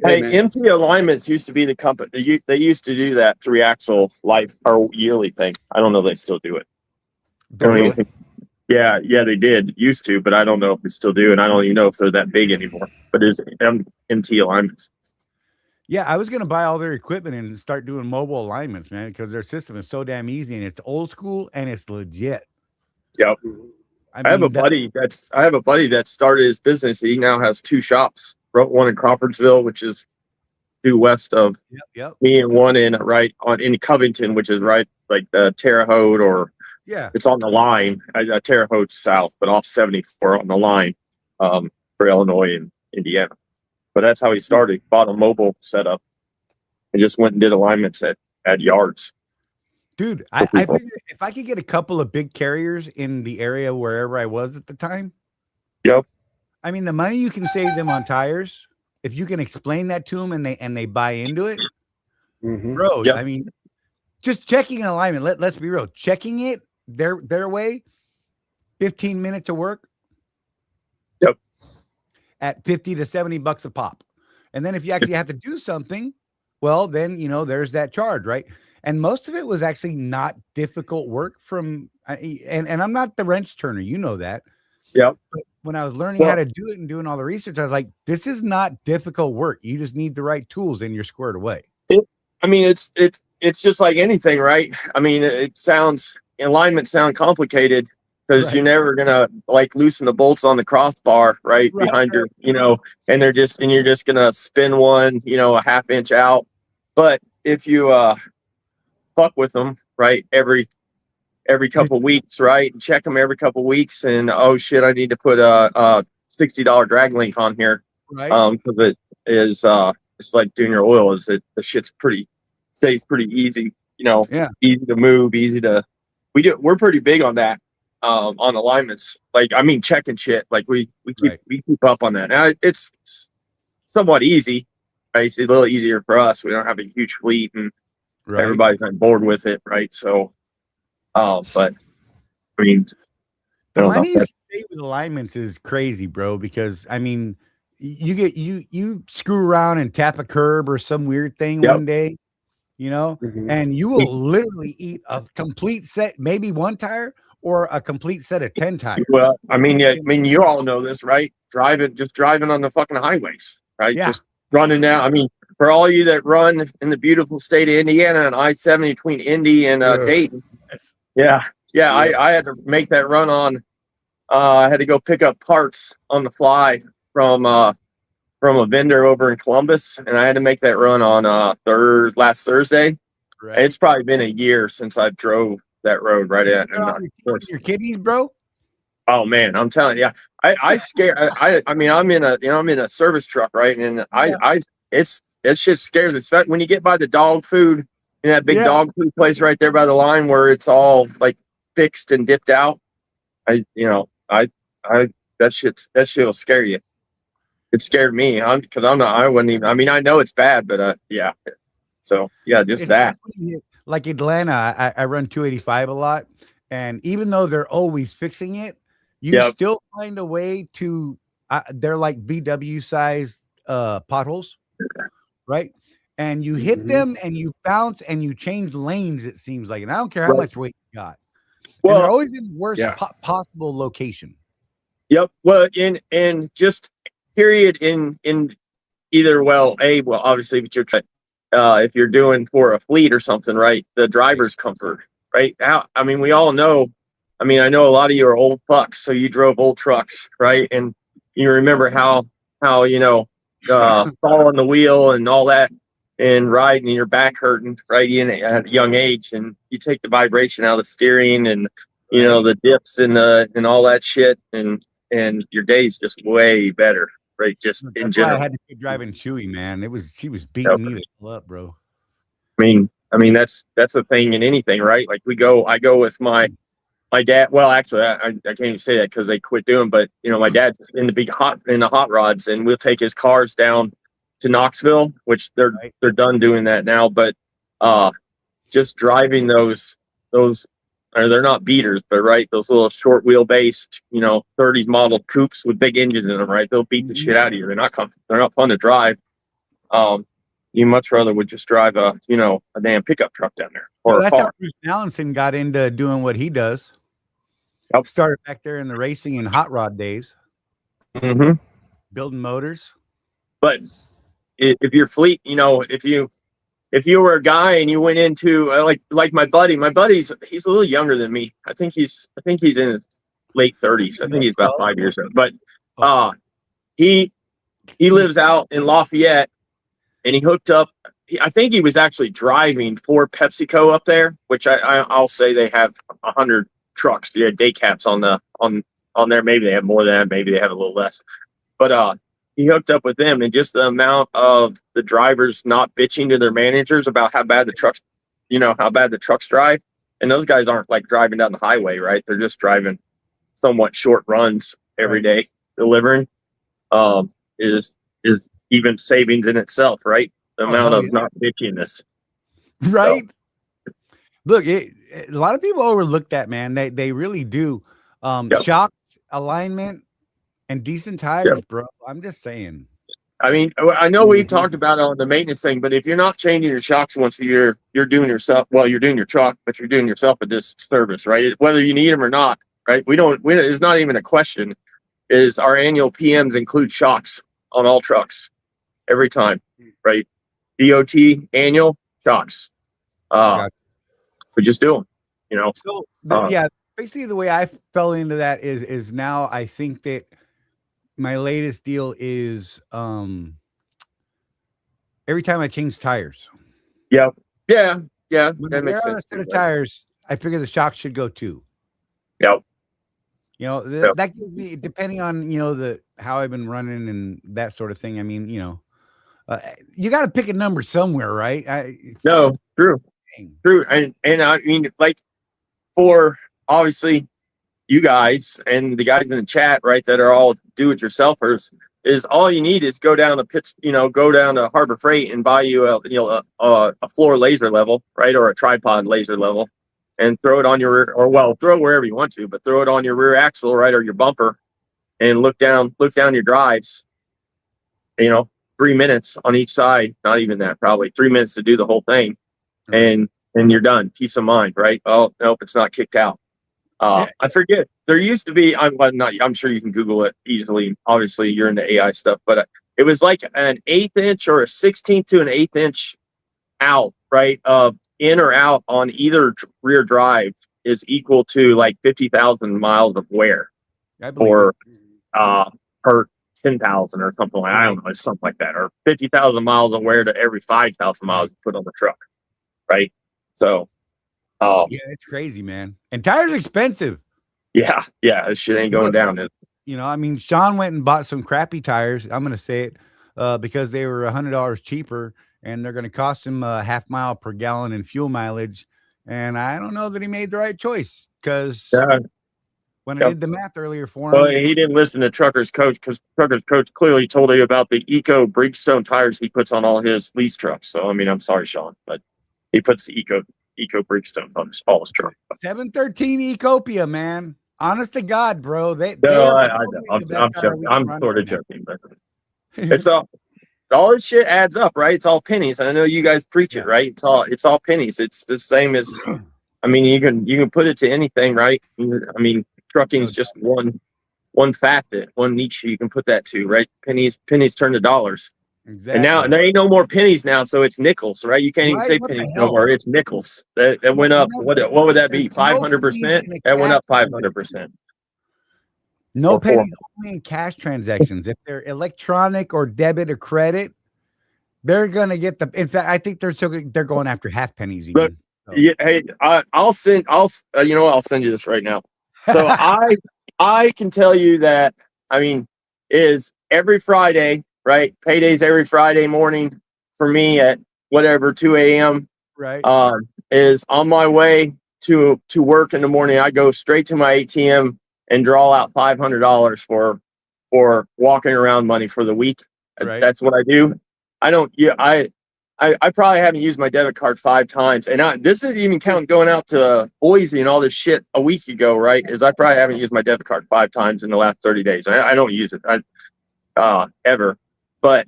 Hey, man. MT Alignments used to be the company. They used to do that 3-axle life or yearly thing. I don't know if they still do it. I don't even think- yeah, they did used to, but I don't know if they still do, and I don't even know if they're that big anymore. But it's MT Alignments. Yeah, I was going to buy all their equipment and start doing mobile alignments, man, because their system is so damn easy and it's old school and it's legit. Yep. I have a buddy that started his business. He now has 2 shops. One in Crawfordsville, which is due west of Yep. me, and one in in Covington, which is right like Terre Haute, or Yeah. it's on the line. Terre Haute's south, but off 74 on the line for Illinois and Indiana. But that's how he started. Bought a mobile setup and just went and did alignments at yards. Dude, I figured if I could get a couple of big carriers in the area wherever I was at the time. Yep. I mean, the money you can save them on tires, if you can explain that to them and they buy into it, Mm-hmm. bro. Yep. I mean, just checking an alignment. Let's be real. Checking it their way, 15 minutes of work. Yep. At 50 to 70 bucks a pop. And then if you actually have to do something, well, then, there's that charge, right? And most of it was actually not difficult work and I'm not the wrench turner, you know that. Yep. when I was learning how to do it and doing all the research, I was like, this is not difficult work. You just need the right tools and you're squared away. I mean, it's just like anything, right? I mean, alignment sound complicated because you're never gonna like loosen the bolts on the crossbar right behind your, and you're just gonna spin one, a half inch out. But if you fuck with them, right, every couple weeks, right, and check them every couple weeks, and oh shit, I need to put a $60 drag link on here, right? Because it is it's like doing your oil. Is that the shit's stays pretty easy, easy to move, easy to. We're pretty big on that, on alignments. Like, I mean, checking shit. Like we keep up on that. Now it's somewhat easy, right? It's a little easier for us. We don't have a huge fleet, and everybody's on board with it, right? So, but I mean, the money you save with alignments is crazy, bro. Because I mean, you screw around and tap a curb or some weird thing one day, and you will literally eat a complete set, maybe one tire or a complete set of 10 tires. Well, I mean, you all know this, right? Just driving on the fucking highways, right? Just running down. I mean, for all you that run in the beautiful state of Indiana and I-70 between Indy and Dayton. I had to make that run on. I had to go pick up parts on the fly from a vendor over in Columbus, and I had to make that run on last Thursday. Right. It's probably been a year since I drove that road right at your kidneys, bro. Oh man, I'm telling you, I mean, I'm in a service truck, right? And it shit scares me, especially when you get by the dog food in that big dog food place right there by the line where it's all like fixed and dipped out. That shit will scare you. It scared me because I wouldn't even. I mean, I know it's bad, but So just that. Like Atlanta, I run 285 a lot, and even though they're always fixing it, you still find a way to. They're like VW sized potholes, right? And you hit them, and you bounce, and you change lanes. It seems like, and I don't care how much weight you got. Well, and they're always in the worst possible location. Yep. Well, in just period in either obviously if you're doing for a fleet or something, right? The driver's comfort, right? I mean, we all know. I mean, I know a lot of you are old fucks, so you drove old trucks, right? And you remember how fall on the wheel and all that, and riding and your back hurting, right? At a young age, and you take the vibration out of the steering and the dips and all that shit, and your day's just way better, right? Just in general. I had to quit driving Chewy, man. She was beating me the hell up, bro. I mean that's the thing in anything, right? Like I go with my dad. Well, actually, I can't even say that because they quit doing. But my dad's in the hot rods, and we'll take his cars down to Knoxville, which they're done doing that now. But just driving those, or they're not beaters, but those little short wheelbase, 30s model coupes with big engines in them, right? They'll beat the shit out of you. They're not fun to drive. You much rather would just drive a damn pickup truck down there. Or that's how Bruce Allenson got into doing what he does. Started back there in the racing and hot rod days. Building motors. But if your fleet, if you were a guy and you went into like my buddy's he's a little younger than me. I think he's in his late 30s. I think he's about 5 years old. But he lives out in Lafayette, and he hooked up. I think he was actually driving for PepsiCo up there, which I'll say they have 100 trucks. They had day caps on there. Maybe they have more than that. Maybe they have a little less. But he hooked up with them, and just the amount of the drivers not bitching to their managers about how bad the trucks drive. And those guys aren't like driving down the highway, right? They're just driving somewhat short runs every day, delivering. Is even savings in itself, right? The amount of not bitchiness. Right. So. Look, a lot of people overlook that, man. They really do. Shocks, alignment, and decent tires, bro. I'm just saying. I mean, I know we've talked about it on the maintenance thing, but if you're not changing your shocks once a year, you're doing yourself. Well, you're doing your truck, but you're doing yourself a disservice, right? Whether you need them or not, right? It's not even a question. is our annual PMs include shocks on all trucks every time, right? DOT annual shocks. Gotcha. We just do them, you know. So Uh, yeah, basically the way I fell into that is now I think that my latest deal is every time I change tires. yeah, yeah, yeah. When I That wear makes out a sense. set of tires, I figure the shock should go too. Yep. You know, Yep. that gives me, depending on, you know, the how I've been running and that sort of thing. I mean, you know, you got to pick a number somewhere, right? No, true, true. And I mean, like, for obviously you guys and the guys in the chat, right, that are all do-it-yourselfers, is all you need is go down go down to Harbor Freight and buy you a floor laser level, right, or a tripod laser level, and throw it on your rear, or well, throw it wherever you want to, but throw it on your rear axle, right, or your bumper, and look down your drives. 3 minutes on each side, not even that, probably 3 minutes to do the whole thing, Right. and you're done. Peace of mind, right? Oh nope, it's not kicked out. I forget. There used to be. I'm sure you can Google it easily. Obviously, you're into AI stuff, but it was like an 1/8 inch or a 16th to an 1/8 inch out, right? In or out on either rear drive is equal to like 50,000 miles of wear, I believe or it. per 10,000 or something like. I don't know, it's something like that, or 50,000 miles of wear to every 5,000 miles you put on the truck, right? So. Yeah, it's crazy, man. And tires are expensive. Yeah, this shit ain't going down. You know, I mean, Sean went and bought some crappy tires. I'm going to say it because they were $100 cheaper, and they're going to cost him a half mile per gallon in fuel mileage. And I don't know that he made the right choice because when I did the math earlier for him, well, he didn't listen to Trucker's Coach, because Trucker's Coach clearly told you about the Eco Bridgestone tires he puts on all his lease trucks. So I mean, I'm sorry, Sean, but he puts the Eco Bridgestone on all his truck. 713 Ecopia, man. Honest to God, bro. They No, are I know. I'm joking. I'm sort of joking, but it's all this shit adds up, right? It's all pennies. I know you guys preach it, right? It's all pennies. It's the same as, I mean, you can put it to anything, right? I mean, trucking is just one facet, one niche you can put that to, right? Pennies turn to dollars. Exactly. And now there ain't no more pennies now, so it's nickels, right? You can't even say pennies no more. It's nickels. That went up. What would that be? 500%? That went up 500%. No pennies, only in cash transactions. If they're electronic or debit or credit, they're gonna get the. In fact, I think they're going after half pennies even. Yeah, hey, I'll send you this right now. So I can tell you that, I mean, is every Friday, right? Paydays every Friday morning for me at whatever 2 a.m. Right. Is on my way to work in the morning. I go straight to my ATM and draw out $500 for walking around money for the week. That's what I do. I don't. Yeah, I probably haven't used my debit card 5 times, and this isn't even count going out to Boise and all this shit a week ago, right? Is I probably haven't used my debit card 5 times in the last 30 days. I don't use it ever, but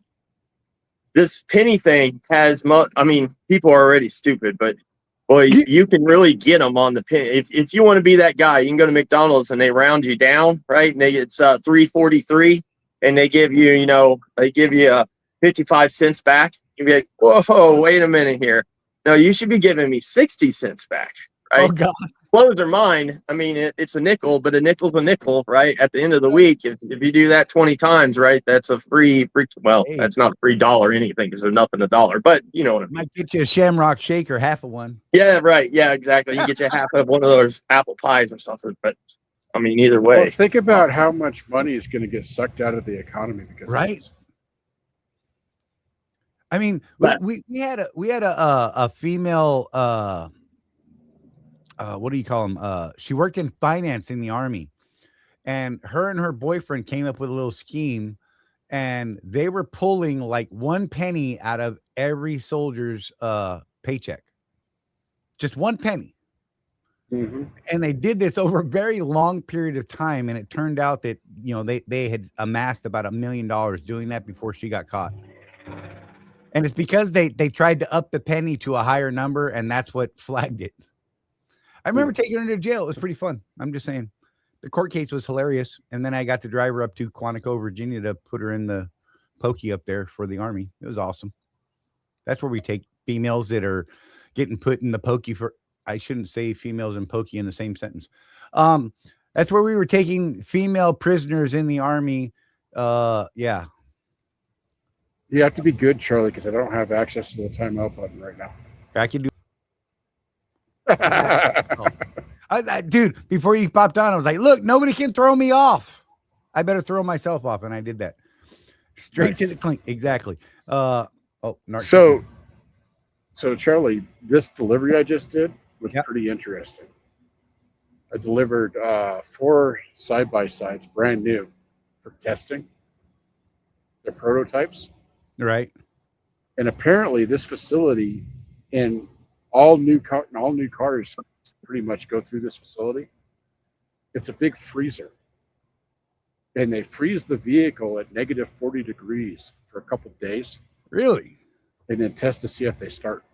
this penny thing has. I mean, people are already stupid, but boy, you can really get them on the penny. If you want to be that guy, you can go to McDonald's and they round you down, right? And it's $3.43, and they give you, 55 cents back. You'd be like, whoa, wait a minute here. No, you should be giving me 60 cents back, right? Oh God. Blows their mind. I mean, it's a nickel, but a nickel's a nickel, right? At the end of the week, if you do that 20 times, right, that's a free that's not a free dollar anything, because there's nothing a dollar, but you know what I mean. Might get you a Shamrock Shake or half of one. Yeah, right. Yeah, exactly. You get you half of one of those apple pies or something, but I mean, either way. Well, think about how much money is going to get sucked out of the economy because of this. I mean, we had a female what do you call them? She worked in finance in the Army, and her boyfriend came up with a little scheme, and they were pulling like 1 penny out of every soldier's paycheck, just 1 penny. Mm-hmm. And they did this over a very long period of time, and it turned out that they had amassed about $1 million doing that before she got caught. And it's because they tried to up the penny to a higher number, and that's what flagged it. I remember taking her to jail. It was pretty fun. I'm just saying. the court case was hilarious. And then I got to drive her up to Quantico, Virginia to put her in the pokey up there for the Army. It was awesome. That's where we take females that are getting put in the pokey for, I shouldn't say females and pokey in the same sentence. That's where we were taking female prisoners in the Army. Yeah. You have to be good, Charlie, because I don't have access to the timeout button right now. I can do. Dude, before you popped on, I was like, look, nobody can throw me off. I better throw myself off. And I did that. Straight to the clink. Exactly. So Charlie, this delivery I just did was pretty interesting. I delivered 4 side-by-sides, brand new, for testing. They're prototypes. Right. And apparently this facility, and all new cars pretty much go through this facility. It's a big freezer. And they freeze the vehicle at negative 40 degrees for a couple of days. Really? And then test to see if they start.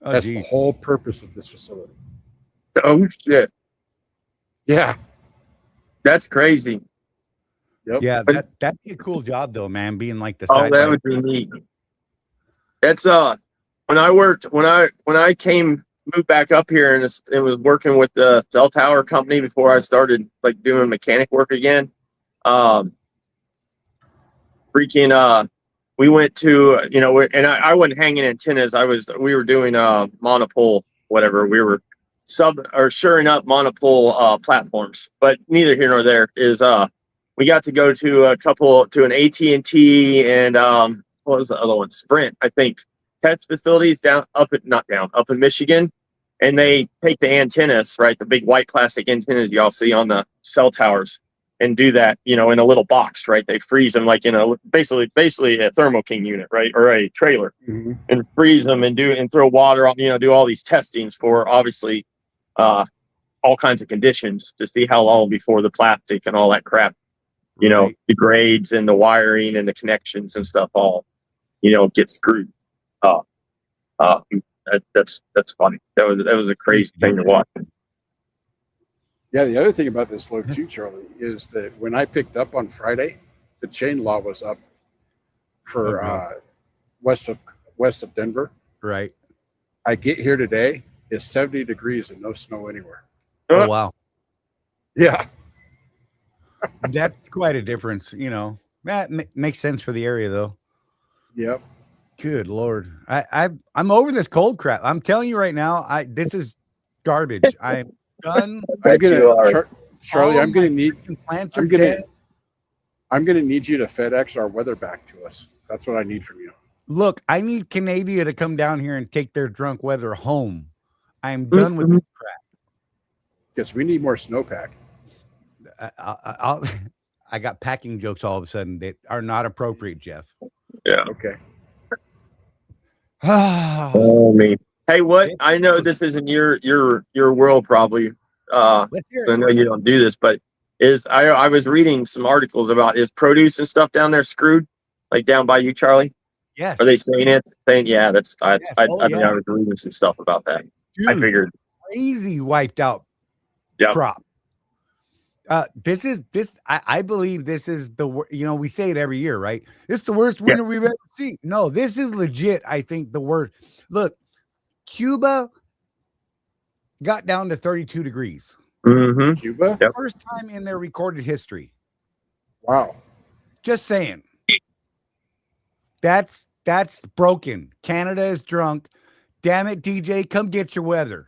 Oh, That's geez. the whole purpose of this facility. Oh shit, Yeah. that's crazy. Yep. Yeah, that'd be a cool job though, man. Being like the Oh, side that by- would be neat. That's when I moved back up here and it was working with the cell tower company before I started like doing mechanic work again. We went to, and I wasn't hanging antennas. We were doing monopole, whatever. We were shoring up monopole platforms, but neither here nor there is, we got to go to an AT&T and what was the other one? Sprint, I think, test facilities up in Michigan. And they take the antennas, right? The big white plastic antennas y'all see on the cell towers, and do that, in a little box, right? They freeze them like in basically a Thermo King unit, right? Or a trailer, and freeze them and throw water on, do all these testings for obviously all kinds of conditions to see how long before the plastic and all that crap, Right. degrades, and the wiring and the connections and stuff all, gets screwed. That's funny. That was a crazy thing to watch. Yeah, the other thing about this load too, Charlie, is that when I picked up on Friday, the chain law was up for west of Denver. Right. I get here today, it's 70 degrees and no snow anywhere. Oh, wow. Yeah. That's quite a difference, That makes sense for the area though. Yep. Good Lord. I'm over this cold crap. I'm telling you right now, this is garbage. I'm done. Charlie, I'm gonna need plants are I'm gonna dead. I'm gonna need you to FedEx our weather back to us. That's what I need from you. Look, I need Canada to come down here and take their drunk weather home. I'm done with this crap. Because we need more snowpack. I got packing jokes all of a sudden that are not appropriate, Jeff. Yeah. Okay. Oh me. Hey, what? I know this isn't your world probably. Let's hear I it. know you don't do this, but I was reading some articles about is produce and stuff down there screwed, like down by you, Charlie? Yes. Are they saying it? Saying yeah, that's I Yes. I, Oh, I mean yeah. I was reading some stuff about that. Dude, I figured. crazy wiped out Yep. crop. I believe this is the we say it every year, right? It's the worst winter we've ever seen. No, this is legit. I think the worst. Look, Cuba got down to 32 degrees. Mm-hmm. Cuba? Yep. First time in their recorded history. Wow. Just saying. That's broken. Canada is drunk. Damn it, DJ, come get your weather.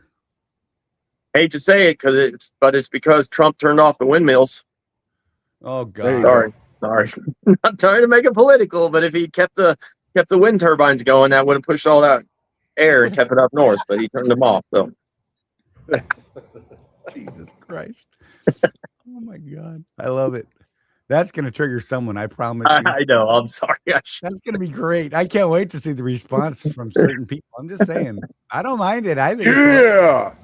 Hate to say it, but it's because Trump turned off the windmills. Oh There you God. go. Sorry. Not trying to make it political, but if he kept the wind turbines going, that would have pushed all that air and kept it up north. But he turned them off. So Jesus Christ. Oh my God. I love it. That's gonna trigger someone, I promise you. I know. I'm sorry. That's gonna be great. I can't wait to see the response from certain people. I'm just saying, I don't mind it. I think it's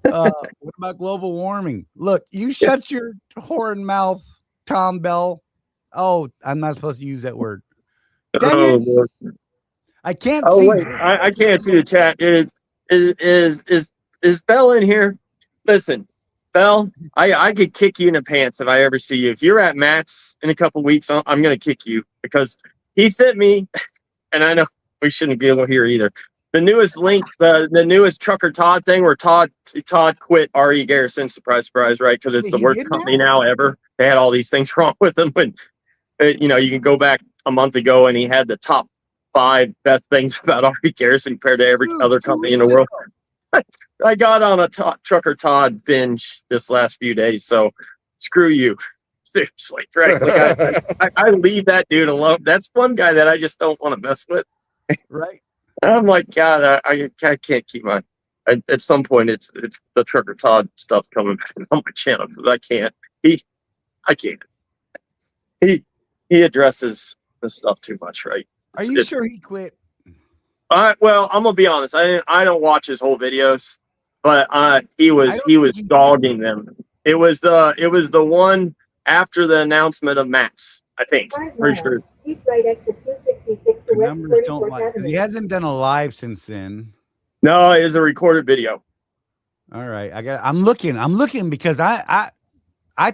what about global warming? Look, you shut your horn mouth, Tom Bell. Oh, I'm not supposed to use that word. Dang Oh, it. Lord. I can't Oh see. wait, I can't see the chat. Is Bell in here? Listen, Bell, I could kick you in the pants if I ever see you. If you're at Matt's in a couple weeks, I'm going to kick you because he sent me, and I know we shouldn't be able to hear either. The newest link, the newest Trucker Todd thing where Todd quit R.E. Garrison. Surprise, surprise, right? Because it's the He worst did company now? now ever. They had all these things wrong with them. And, you can go back a month ago and he had the top 5 best things about R.E. Garrison compared to every Dude, other 2 company in the weeks world. I got on a Trucker Todd binge this last few days, so screw you. Seriously, right? Like I leave that dude alone. That's one guy that I just don't want to mess with. Right. And I'm like, God, I can't keep my. At some point, it's the Trucker Todd stuff coming back on my channel because I can't. He addresses this stuff too much, right? Are you sure he quit? Well, I'm gonna be honest. I don't watch his whole videos, but he was think dogging them. It was the one after the announcement of Max. I think. Pretty sure. Keep right exit 266 The to West numbers 34th don't lie. 'Cause Avenue. he hasn't done a live since then. No, it is a recorded video. All right, I'm looking because I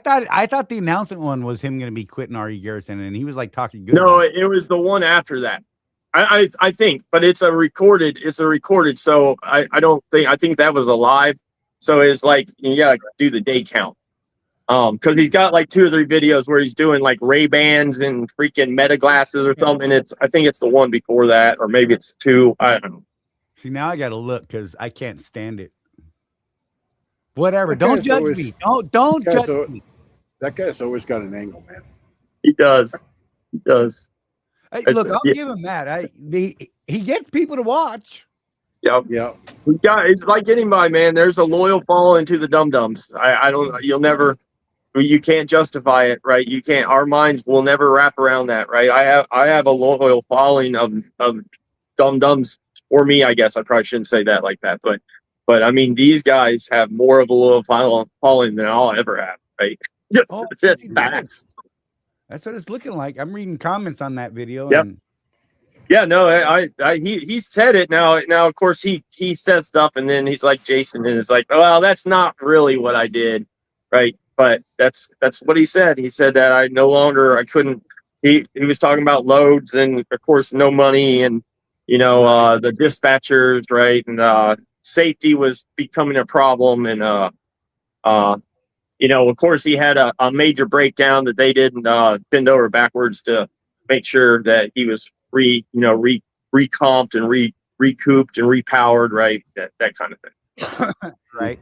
thought the announcement one was him going to be quitting R.E. Garrison, and he was like talking good. No, about it. it was the one after that. I think, but it's a recorded. So I think that was a live. So it's like you gotta do the day count. Because he's got like 2 or 3 videos where he's doing like Ray-Bans and freaking Meta glasses or something. I think it's the one before that, or maybe it's 2. I don't know. See, now I got to look because I can't stand it. Whatever. That Don't guy's judge always- me. Don't that guy's judge me. That guy's always got an angle, man. He does. Hey, It's- look, I'll yeah. give him that. He gets people to watch. Yep. Yeah. It's like anybody, man. There's a loyal following to the dum-dums. You can't justify it, right? You can't. Our minds will never wrap around that, right? I have a loyal following of dum-dums, or me, I guess. I probably shouldn't say that like that, but I mean, these guys have more of a loyal following than I'll ever have, right? Oh, Just he facts. That's what it's looking like. I'm reading comments on that video. Yep. And Yeah, no, he said it now. Now, of course, he said stuff, and then he's like Jason, and it's like, well, that's not really what I did, right? But that's what he said. He said that I couldn't. He was talking about loads, and of course, no money, and the dispatchers, right, and safety was becoming a problem, and of course, he had a major breakdown that they didn't bend over backwards to make sure that he was recomped and recouped and repowered, right? That kind of thing. right.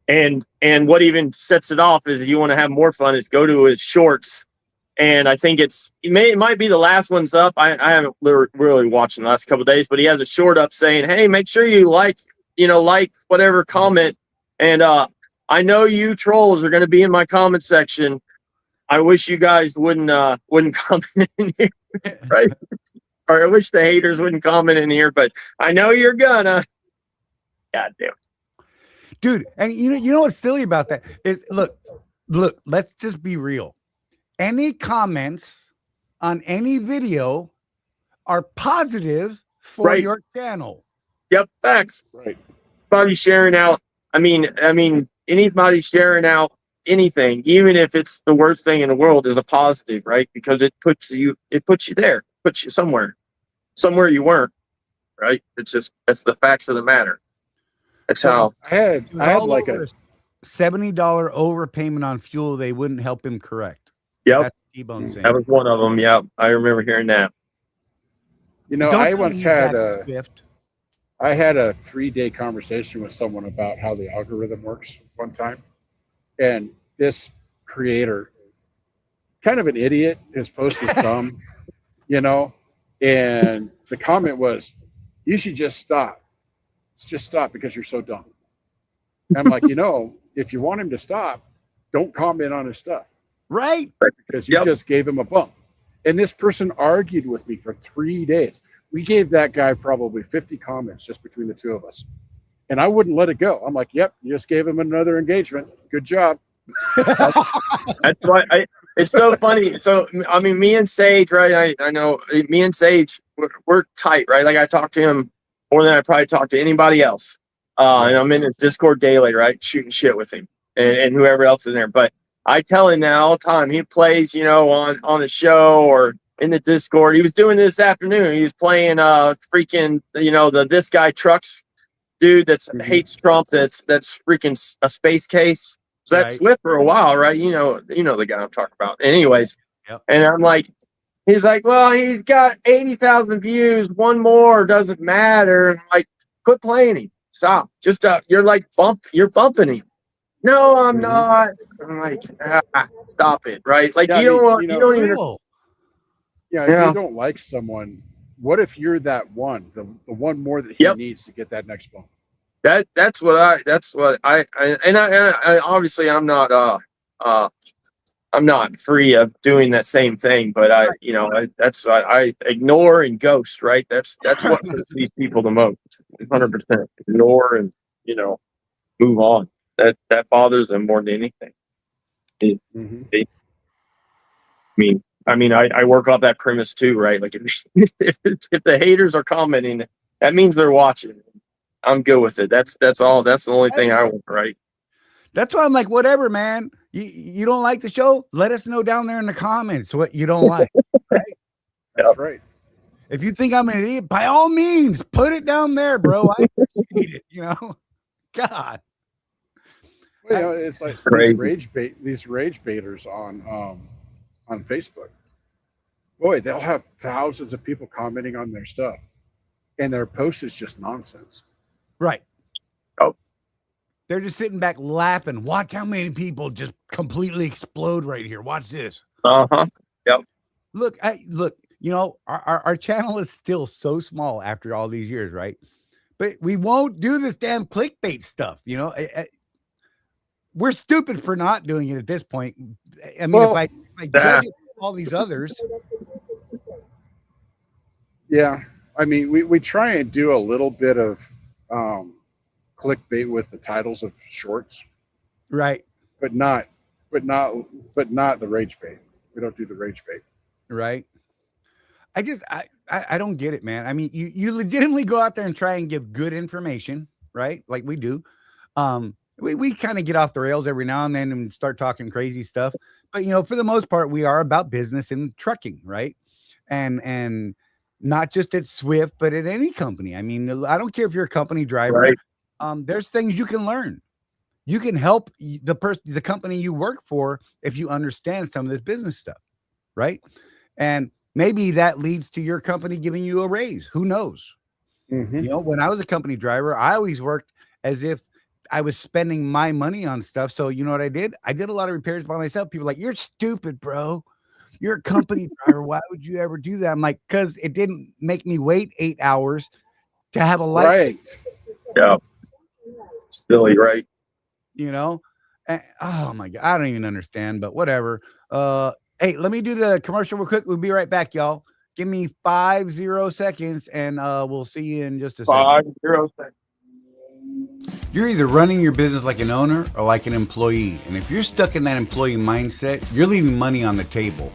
And what even sets it off is if you want to have more fun is go to his shorts. And I think it might be the last one's up. I haven't really watched in the last couple of days, but he has a short up saying, hey, make sure you like whatever comment. And I know you trolls are going to be in my comment section. I wish you guys wouldn't comment in here, right? Or I wish the haters wouldn't comment in here, but I know you're gonna. God damn. Dude, and you know what's silly about that is look, let's just be real. Any comments on any video are positive for Right. your channel. Yep, facts. Right. Anybody sharing out. I mean, anybody sharing out anything, even if it's the worst thing in the world, is a positive, right? Because it puts you there, puts you somewhere you weren't, right? That's the facts of the matter. That's how. I had like a $70 overpayment on fuel they wouldn't help him correct. Yep, That's T-Bone saying. that was one of them. Yep, I remember hearing that. Don't I tell once me had that, Swift. I had a 3-day conversation with someone about how the algorithm works one time. And this creator, kind of an idiot, his post was dumb, and the comment was, you should just stop. Just stop because you're so dumb. And I'm like, if you want him to stop, don't comment on his stuff Right? because you just gave him a bump. And this person argued with me for 3 days. We gave that guy probably 50 comments just between the two of us. And I wouldn't let it go. I'm like, yep, you just gave him another engagement. Good job. That's why it's so funny. So, I mean, me and Sage, right? I know me and Sage, we're tight, right? Like I talk to him more than I probably talk to anybody else. And I'm in his Discord daily, right, shooting shit with him and whoever else in there. But I tell him that all the time. He plays, on the show or in the Discord. He was doing it this afternoon. He was playing freaking, the This Guy Trucks dude that's hates Trump. That's freaking a space case. So that's Swift for a while, right? You know the guy I'm talking about. Anyways, and I'm like, he's like, well, he's got 80,000 views. One more doesn't matter. And I'm like, quit playing him. Stop. Just you're bumping him. No, I'm not. I'm like, stop it, right? Like you don't even. Yeah, if you don't like someone, what if you're that one, the one more that he needs to get that next bump? That's what I obviously I'm not free of doing that same thing, but I ignore and ghost, right? That's what hurts these people the most. 100% ignore and move on. That bothers them more than anything. I mean, I work off that premise too, right? Like if the haters are commenting, that means they're watching. I'm good with it. That's all. That's the only thing I want, right? That's why I'm like, whatever, man. You don't like the show? Let us know down there in the comments what you don't like. Right? That's right. If you think I'm an idiot, by all means, put it down there, bro. I appreciate it. God. Well, it's like these rage baiters on Facebook. Boy, they'll have thousands of people commenting on their stuff, and their post is just nonsense. Right. Oh. They're just sitting back laughing. Watch how many people just completely explode right here. Watch this. Yep. Look, our channel is still so small after all these years, right? But we won't do this damn clickbait stuff. We're stupid for not doing it at this point. I mean, if I judge it all these others. Yeah. I mean, we try and do a little bit of clickbait with the titles of shorts. Right. But not the rage bait. We don't do the rage bait. Right. I don't get it, man. I mean, you legitimately go out there and try and give good information, right? Like we do. We kind of get off the rails every now and then and start talking crazy stuff. But, for the most part, we are about business and trucking, right? And not just at Swift, but at any company. I mean, I don't care if you're a company driver. Right. There's things you can learn. You can help the company you work for if you understand some of this business stuff, right? And maybe that leads to your company giving you a raise. Who knows? When I was a company driver, I always worked as if I was spending my money on stuff. So you know what I did? I did a lot of repairs by myself. People are like, you're stupid, bro. You're a company driver. Why would you ever do that? I'm like, because it didn't make me wait 8 hours to have a life. Right. Yeah. Silly, right? And, oh my God, I don't even understand, but whatever. Hey, let me do the commercial real quick. We'll be right back, y'all. Give me 50 seconds and we'll see you in just a second. 50 seconds. You're either running your business like an owner or like an employee. And if you're stuck in that employee mindset, you're leaving money on the table.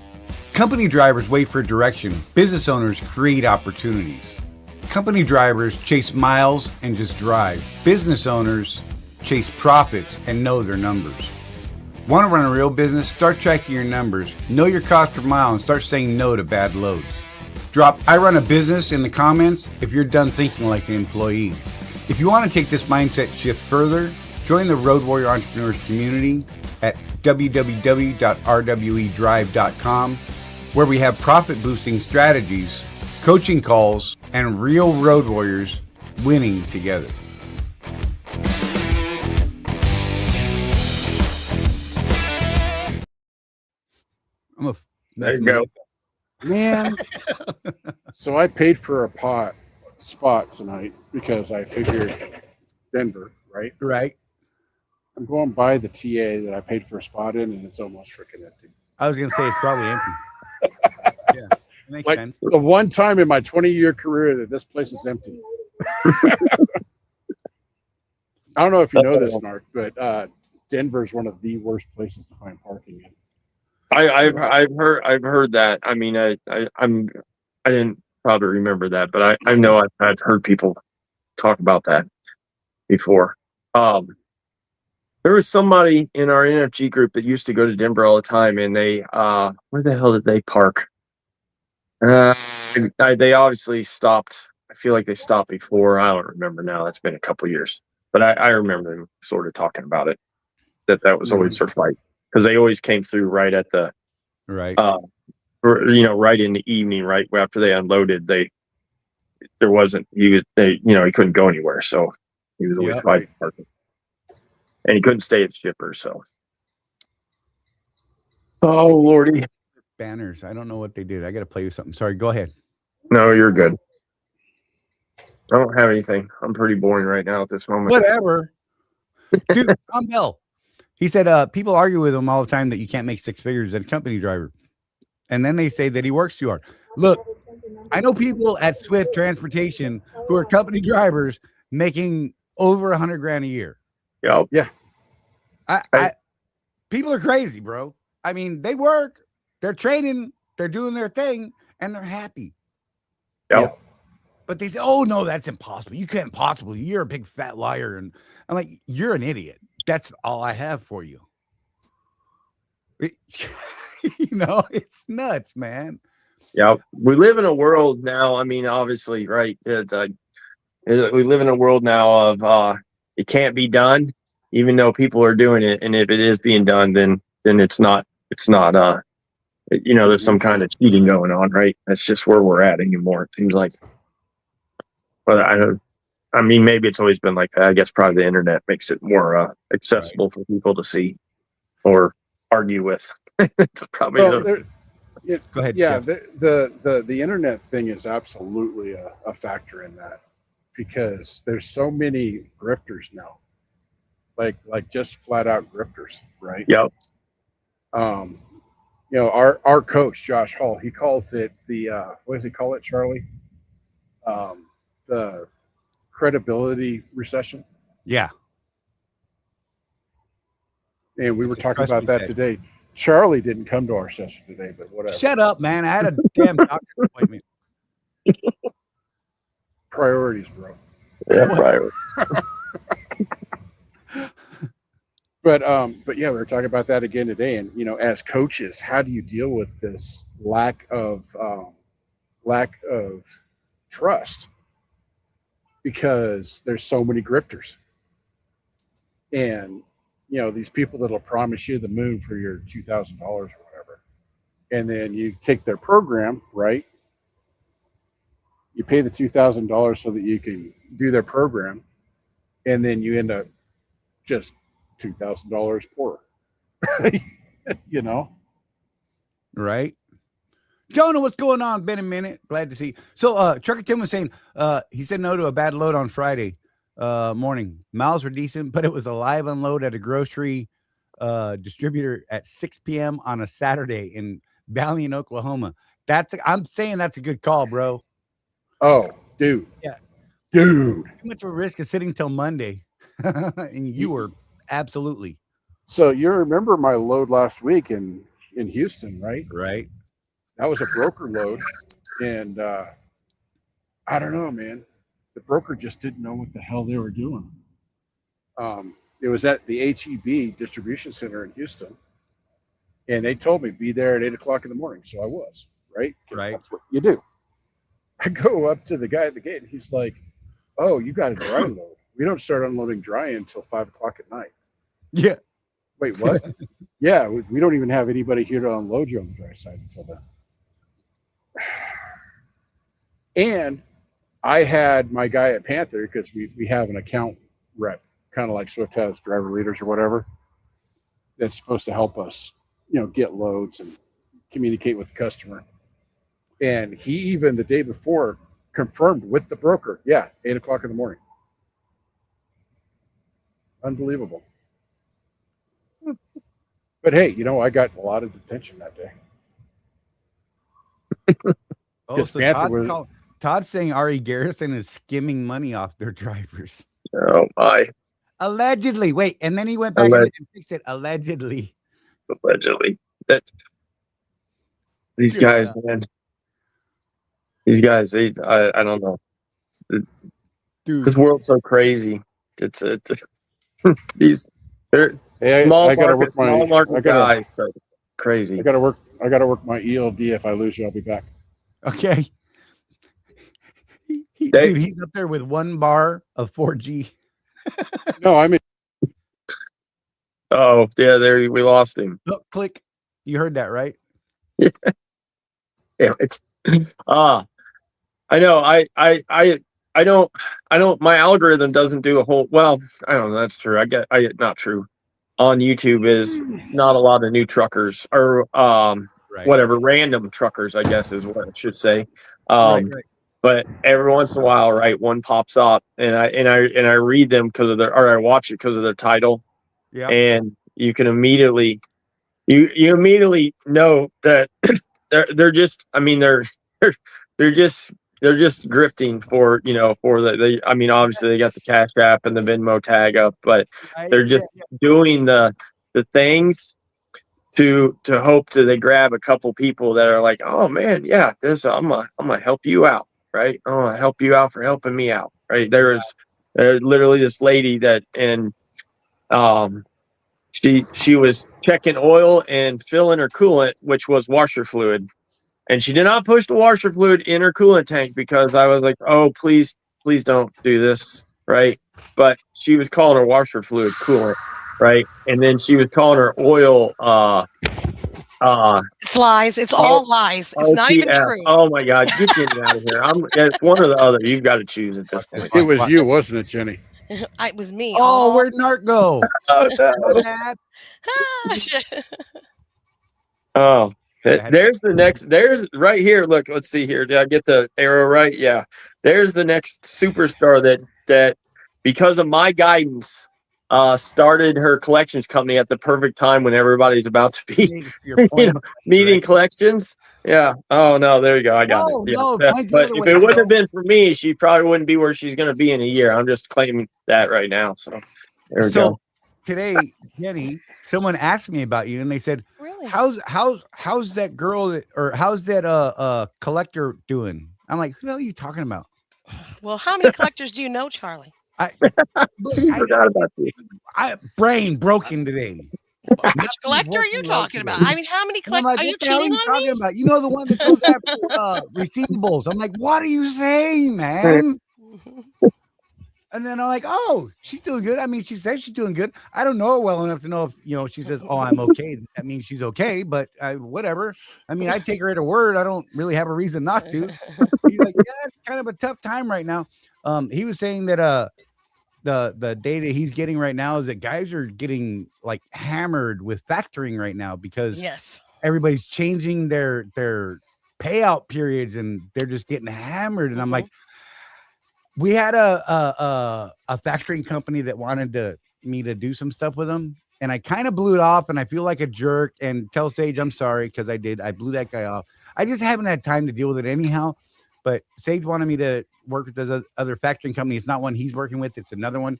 Company drivers wait for direction. Business owners create opportunities. Company drivers chase miles and just drive. Business owners chase profits and know their numbers. Want to run a real business? Start tracking your numbers. Know your cost per mile and start saying no to bad loads. Drop "I run a business" in the comments if you're done thinking like an employee. If you want to take this mindset shift further, join the Road Warrior Entrepreneurs community at www.rwedrive.com, where we have profit boosting strategies, coaching calls, and real road warriors winning together. There you go. Man. So I paid for a spot tonight because I figured Denver, right? Right. I'm going by the TA that I paid for a spot in, and it's almost freaking empty. I was going to say it's probably empty. Yeah, makes sense. The one time in my 20-year career that this place is empty. I don't know if you know this, Narc, but Denver is one of the worst places to find parking in. I've heard that. I mean, I didn't probably remember that, but I know I've heard people talk about that. before. There was somebody in our NFG group that used to go to Denver all the time, and they where the hell did they park? They obviously stopped. I feel like they stopped before. I don't remember now. That's been a couple of years, but I remember them sort of talking about it. That was always their fight, because they always came through right at the Right. right in the evening, right after they unloaded. He couldn't go anywhere, so he was always fighting parking, and he couldn't stay at Shipper. So, oh lordy, Banners. I don't know what they did. I got to play you something. Sorry. Go ahead. no, you're good. I don't have anything. I'm pretty boring right now at this moment. Whatever. Dude, Tom Bell. He said people argue with him all the time that you can't make six figures as a company driver. And then they say that he works too hard. Look, I know people at Swift Transportation who are company drivers making over $100,000 a year. Yep. Yeah. People are crazy, bro. I mean, they work, they're training, they're doing their thing, and they're happy. Yep. But they say, "Oh no, that's impossible. You can't possibly. You're a big fat liar." And I'm like, "You're an idiot. That's all I have for you." It's nuts, man. Yeah, we live in a world now. I mean, obviously, right? We live in a world now of it can't be done, even though people are doing it. And if it is being done, then it's not. There's some kind of cheating going on, right? That's just where we're at anymore. It seems like. But I mean, maybe it's always been like that. I guess probably the internet makes it more accessible for people to see or argue with. Probably. Go ahead. Yeah, Jeff. the internet thing is absolutely a factor in that, because there's so many grifters now, like just flat out grifters, right? Yep. Our coach Josh Hall, he calls it the what does he call it, Charlie? The credibility recession. Yeah. And we were talking about that today. Charlie didn't come to our session today, but whatever. Shut up, man. I had a damn doctor appointment. Priorities, bro. Yeah, priorities. But yeah, we were talking about that again today. And as coaches, how do you deal with this lack of trust? Because there's so many grifters, and these people that'll promise you the moon for your $2,000 or whatever, and then you take their program, right? You pay the $2,000 so that you can do their program, and then you end up just $2,000 poorer. Right. Jonah, what's going on? Been a minute. Glad to see you. So Trucker Tim was saying he said no to a bad load on Friday morning. Miles were decent, but it was a live unload at a grocery distributor at 6 p.m. on a Saturday in Valiant, Oklahoma. I'm saying that's a good call, bro. Oh, dude. Yeah. Dude. Too much of a risk of sitting till Monday. And you were absolutely. So you remember my load last week in Houston, right? Right. That was a broker load, and I don't know, man. The broker just didn't know what the hell they were doing. It was at the HEB distribution center in Houston, and they told me be there at 8 o'clock in the morning. So I was, right? Right. That's what you do. I go up to the guy at the gate, and he's like, "Oh, you got a dry load. We don't start unloading dry until 5 o'clock at night." Yeah. Wait, what? Yeah, we don't even have anybody here to unload you on the dry side until then. And I had my guy at Panther, because we have an account rep, kind of like Swift has driver leaders or whatever, that's supposed to help us, get loads and communicate with the customer. And he, even the day before, confirmed with the broker, 8 o'clock in the morning. Unbelievable. But hey, I got a lot of detention that day. Oh, so Todd's saying Ari Garrison is skimming money off their drivers. Oh my. Allegedly. Wait, and then he went back and fixed it. Allegedly. These guys, man. These guys, I don't know. Dude. This world's so crazy. It's these they're Hey, small I gotta market, work my. small market I gotta. guys, but crazy. I gotta work. I gotta work my ELD. If I lose you, I'll be back. Okay. They, Dude, he's up there with 1 bar of 4G. No, I mean. oh yeah, there we lost him. Oh, click. You heard that, right? Yeah, it's I know. I don't. My algorithm doesn't do a whole. Well, I don't know. That's true. I not true. On YouTube is not a lot of new truckers or Right. whatever random truckers. I guess is what I should say. Right. But every once in a while, right, one pops up, and I read them because of their, or I watch it because of their title, Yeah. and you can immediately you immediately know that they're just. I mean, they're just grifting for for the I mean, obviously they got the Cash App and the Venmo tag up, but they're just doing the things to hope that they grab a couple people that are like, oh man, yeah, this I'm gonna help you out, right? I'm gonna help you out for helping me out, right? There's literally this lady that, and she was checking oil and filling her coolant, which was washer fluid. And she did not push the washer fluid in her coolant tank because I was like, oh, please don't do this. Right. But she was calling her washer fluid coolant. Right. And then she was calling her oil, It's lies. It's all lies. It's not even OTF. true. Oh my God. Get Jenny out of here. It's one or the other. You've got to choose at this point. It was you, wasn't it, Jenny? It was me. Oh, where'd Narc go? Oh, no. My bad. Oh, there's the next. There's right here. Look, let's see here. Did I get the arrow right? Yeah. There's the next superstar that because of my guidance, started her collections company at the perfect time when everybody's about to be meeting collections. Yeah. Oh no, there you go. I got it. Yeah. But if it wouldn't have been for me, she probably wouldn't be where she's going to be in a year. I'm just claiming that right now. So there we go. Today, Jenny, someone asked me about you, and they said, really? How's that girl or how's that collector doing? I'm like, who the hell are you talking about? Well, how many collectors do you know, Charlie? Forgot about you. Brain broken today. Which collector are you talking about? I mean, how many collectors are you cheating on me? About? You know, the one that goes after receivables. I'm like, what are you saying, man? And then I'm like, oh, she's doing good. I mean, she says she's doing good. I don't know her well enough to know if, she says, oh, I'm okay. That means she's okay, but whatever. I mean, I take her at her word. I don't really have a reason not to. He's like, yeah, it's kind of a tough time right now. He was saying that the data he's getting right now is that guys are getting like hammered with factoring right now because everybody's changing their payout periods and they're just getting hammered. And I'm like, we had a factoring company that wanted me to do some stuff with them, and I kind of blew it off, and I feel like a jerk. And tell Sage I'm sorry because I blew that guy off. I just haven't had time to deal with it anyhow. But Sage wanted me to work with this other factoring company. It's not one he's working with; it's another one.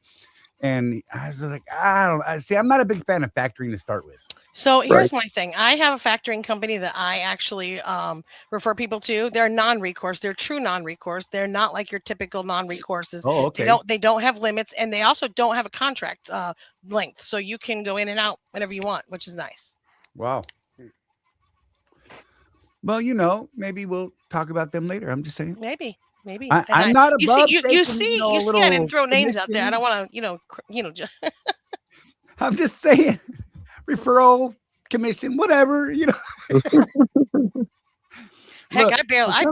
And I was like, I'm not a big fan of factoring to start with. So here's my thing. I have a factoring company that I actually refer people to. They're non-recourse. They're true non-recourse. They're not like your typical non-recourses. Oh, okay. They don't have limits, and they also don't have a contract length. So you can go in and out whenever you want, which is nice. Wow. Well, maybe we'll talk about them later. I'm just saying. Maybe. I'm not above. You see, I didn't throw names out there. I don't want to, I'm just saying. Referral commission, whatever, Heck, look, I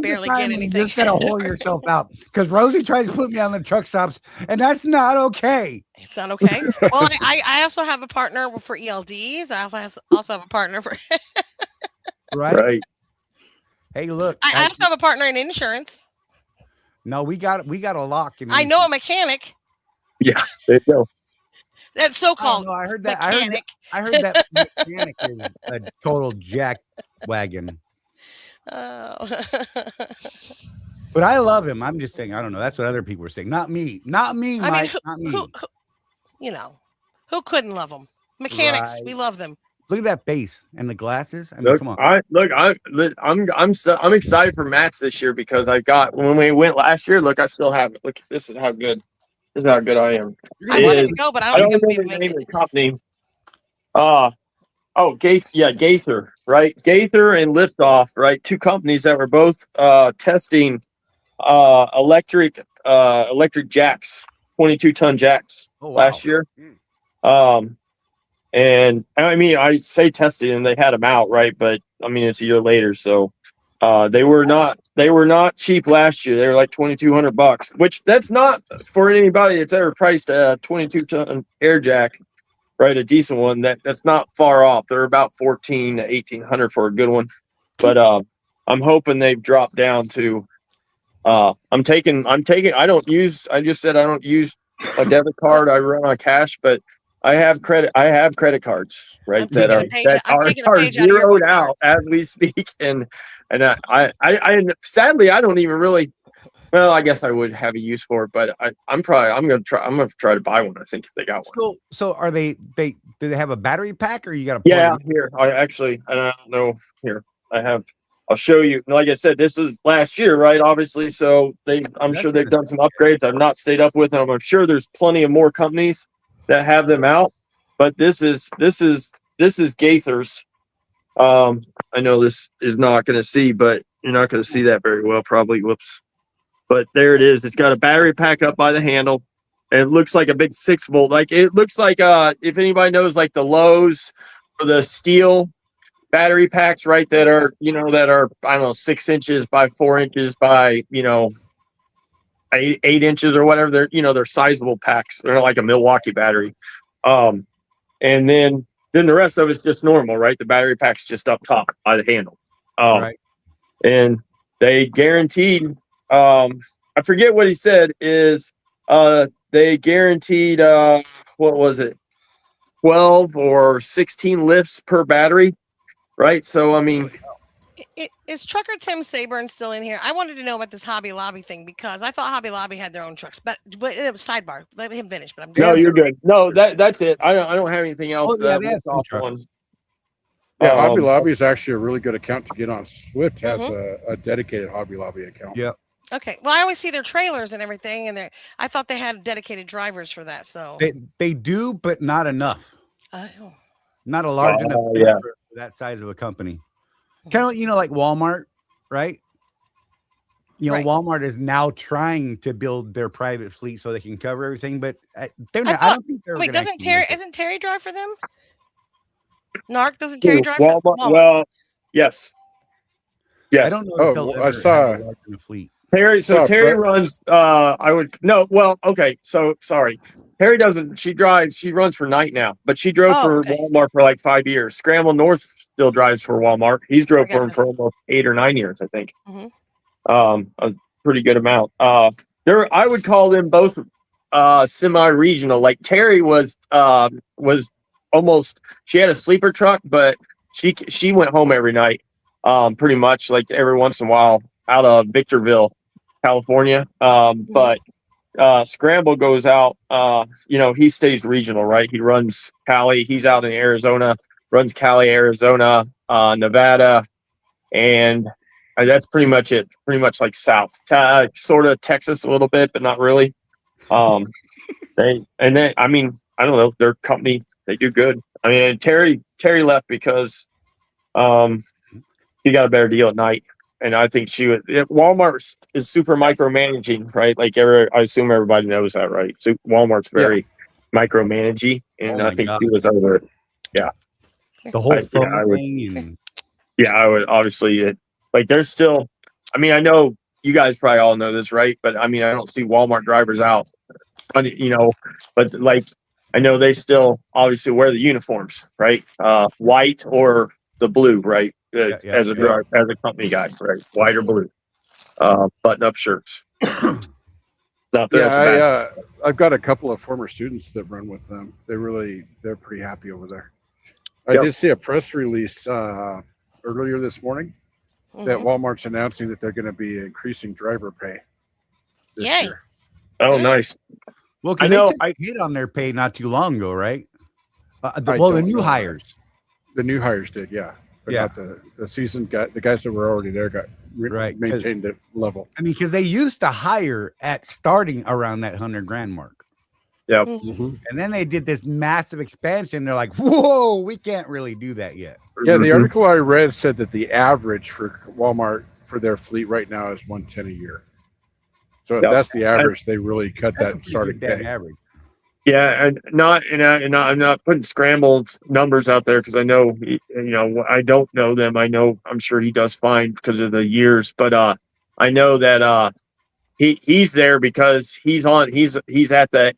barely get anything. You just gotta hold yourself out because Rosie tries to put me on the truck stops, and that's not okay. It's not okay. Well, I also have a partner for ELDs. I also have a partner for right. Hey, look, I also have a partner in insurance. No, we got a lock in. I know a mechanic. Yeah, there you go. That's so-called. I heard that. Mechanic. I heard that mechanic is a total jack wagon. Oh. But I love him. I'm just saying. I don't know. That's what other people are saying. Not me. Not me, Mike. I mean, who couldn't love them? Mechanics, we love them. Look at that face and the glasses. I mean, come on. I'm excited for Matt's this year because I got when we went last year. Look, I still have it. Look, this is how good. This is how good I am. I wanted to go, but I I don't don't think I'm gonna be remember able the to name make of it. the company. Gaither, right? Gaither and Liftoff, right? Two companies that were both testing electric jacks, 22-ton jacks last year. And I mean, I say tested and they had them out, right? But I mean, it's a year later, so they were not cheap last year. They were like $2,200, which that's not for anybody that's ever priced a 22-ton air jack, right? A decent one. That's not far off. They're about 14 to 1,800 for a good one, but I'm hoping they've dropped down to. I'm taking. I just said I don't use a debit card. I run on cash, but I have credit cards, right? I'm taking a page. I'm taking a Are page out of your zeroed book, Mark. out as we speak, and I sadly I don't even really. Well, I guess I would have a use for it, but I'm gonna try to buy one. I think if they got one. So are they do they have a battery pack, or you got to Yeah, here I don't know. Here I have. I'll show you. Like I said, this is last year, right? Obviously, so I'm sure they've done some upgrades. I've not stayed up with them. I'm sure there's plenty of more companies that have them out, but this is Gaither's. I know this is not going to see, but you're not going to see that very well, probably. Whoops. But there it is. It's got a battery pack up by the handle. It looks like a big 6-volt. Like it looks like if anybody knows like the Lowe's or the steel battery packs, right? That are I don't know 6 inches by 4 inches by 8 inches or whatever. They're sizable packs. They're like a Milwaukee battery. And then the rest of it's just normal, right? The battery pack's just up top by the handles. Right. And they guaranteed. I forget what he said is. They guaranteed. What was it? 12 or 16 lifts per battery. Right. So, I mean, Is Trucker Tim Saburn still in here? I wanted to know about this Hobby Lobby thing because I thought Hobby Lobby had their own trucks, but it was sidebar. Let him finish. But I'm just no, you're good. No, that's it. I don't have anything else. Oh, yeah, they have two trucks. One. Yeah, Hobby Lobby is actually a really good account to get on. Swift has Mm-hmm. a dedicated Hobby Lobby account. Yeah. Okay. Well, I always see their trailers and everything, and I thought they had dedicated drivers for that. So They do, but not enough. oh. Not a large enough Yeah. for that size of a company. Kind of, like Walmart, right? Right. Walmart is now trying to build their private fleet so they can cover everything, but they're not. I I don't think they're. Wait, doesn't Terry drive for them? Narc doesn't Terry drive Walmart? for Walmart? Well, yes. I don't know if they'll ever have a large enough fleet. Terry. So Terry runs. Okay. So sorry. Terry doesn't. She runs for Night now, but she drove for Walmart for like 5 years. Scramble North still drives for Walmart. He's drove for him for almost 8 or 9 years, I think. A pretty good amount. I would call them both semi-regional. Like Terry was almost. She had a sleeper truck, but she went home every night. Pretty much like every once in a while out of Victorville, California. But Scramble goes out, he stays regional, right? He runs Cali. He's out in Arizona, runs Cali, Arizona, Nevada. And that's pretty much it. Pretty much like South, sort of Texas a little bit, but not really. I mean, I don't know, their company, they do good. I mean, Terry left because, he got a better deal at Night. And I think Walmart is super micromanaging, right? Like I assume everybody knows that, right? So Walmart's very micromanaging, and I think he was over it. Yeah. The whole phone thing. I would obviously there's still. I mean, I know you guys probably all know this, right? But I mean, I don't see Walmart drivers out, but like I know they still obviously wear the uniforms, right? White or the blue, right? As a company guy, right? White or blue, button-up shirts. I've got a couple of former students that run with them. They're pretty happy over there. I did see a press release earlier this morning that Walmart's announcing that they're going to be increasing driver pay this year. Oh, nice. Well, I know I hit on their pay not too long ago, right? The new hires. The new hires did, yeah. But not the seasoned guy. The guys that were already there got maintained the level. I mean, because they used to hire at starting around that $100,000 mark, Yep. Mhm. And then they did this massive expansion. They're like, whoa, we can't really do that yet. Yeah, the article I read said that the average for Walmart for their fleet right now is 110 a year. So if Yep. that's the average, they really cut That's a that pretty starting good damn pay. average. Yeah, and I'm not putting scrambled numbers out there because I know I don't know them. I'm sure he does fine because of the years, but I know that he's there because he's at the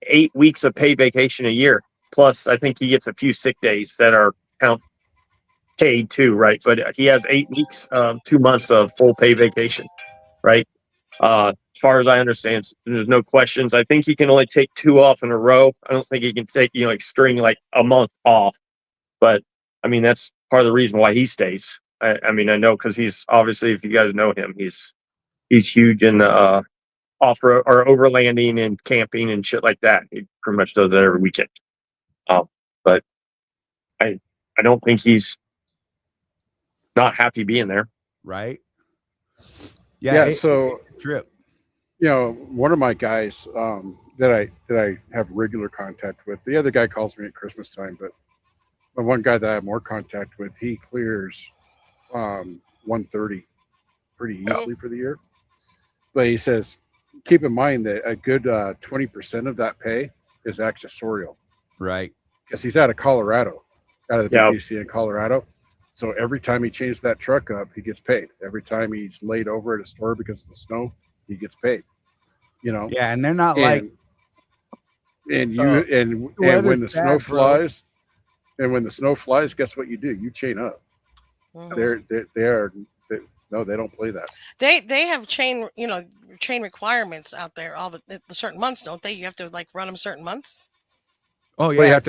eight weeks of paid vacation a year. Plus, I think he gets a few sick days that are count paid too, right? But he has 8 weeks, 2 months of full pay vacation, right? As far as I understand, there's no questions. I think he can only take 2 off in a row. I don't think he can take, like string like a month off. But I mean, that's part of the reason why he stays. I mean, I know because he's obviously, if you guys know him, he's huge in the off road or overlanding and camping and shit like that. He pretty much does that every weekend. But I don't think he's not happy being there. Right? Yeah. So trip. one of my guys that I have regular contact with, the other guy calls me at Christmas time, but the one guy that I have more contact with, he clears 130 pretty easily for the year. But he says, keep in mind that a good 20% of that pay is accessorial. Right. Because he's out of Colorado, out of the Yeah. BPC in Colorado. So every time he changes that truck up, he gets paid. Every time he's laid over at a store because of the snow, he gets paid. Yeah, and they're not like and when the snow flies, guess what you do? You chain up. Mhm. No, they don't play that. They have chain requirements out there all the certain months, don't they? You have to like run them certain months. Oh yeah. Well, you have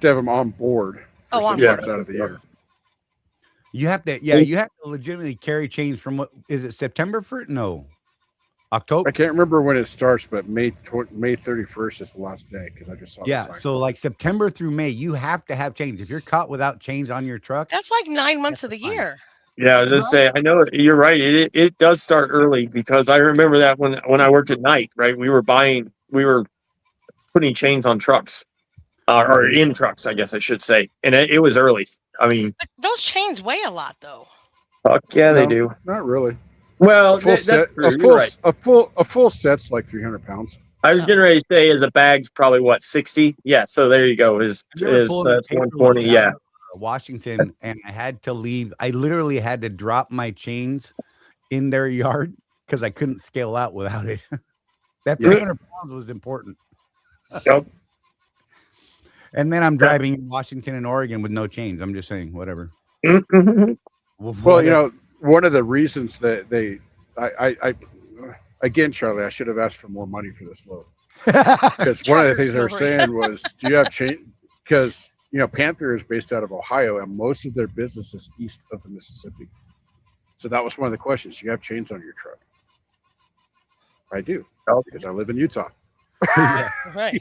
to have them on board. Oh, on 6 board. months out of the year. You have to legitimately carry chains from what is it, September for no. October. I can't remember when it starts, but May 31st is the last day because I just saw. Yeah, so like September through May, you have to have chains. If you're caught without chains on your truck, That's like 9 months of the year. Yeah, I was just say I know you're right. It does start early because I remember that when I worked at night, right? We were putting chains on trucks, or in trucks, I guess I should say, and it was early. I mean, But those chains weigh a lot, though. fuck yeah, they do. Not really. Well, that's true. You're right. A full set's like 300 pounds. I was getting ready to say, as a bag's probably what 60. Yeah, so there you go. Is that's 120? Yeah. Washington, and I had to leave. I literally had to drop my chains in their yard because I couldn't scale out without it. That 300 pounds was important. Yep. And then I'm driving in Washington and Oregon with no chains. I'm just saying, whatever. Well, one of the reasons that I again, Charlie, I should have asked for more money for this load. Because one of the things they were saying was, do you have chain? Because Panther is based out of Ohio, and most of their business is east of the Mississippi. So that was one of the questions. Do you have chains on your truck? I do, because I live in Utah. Right.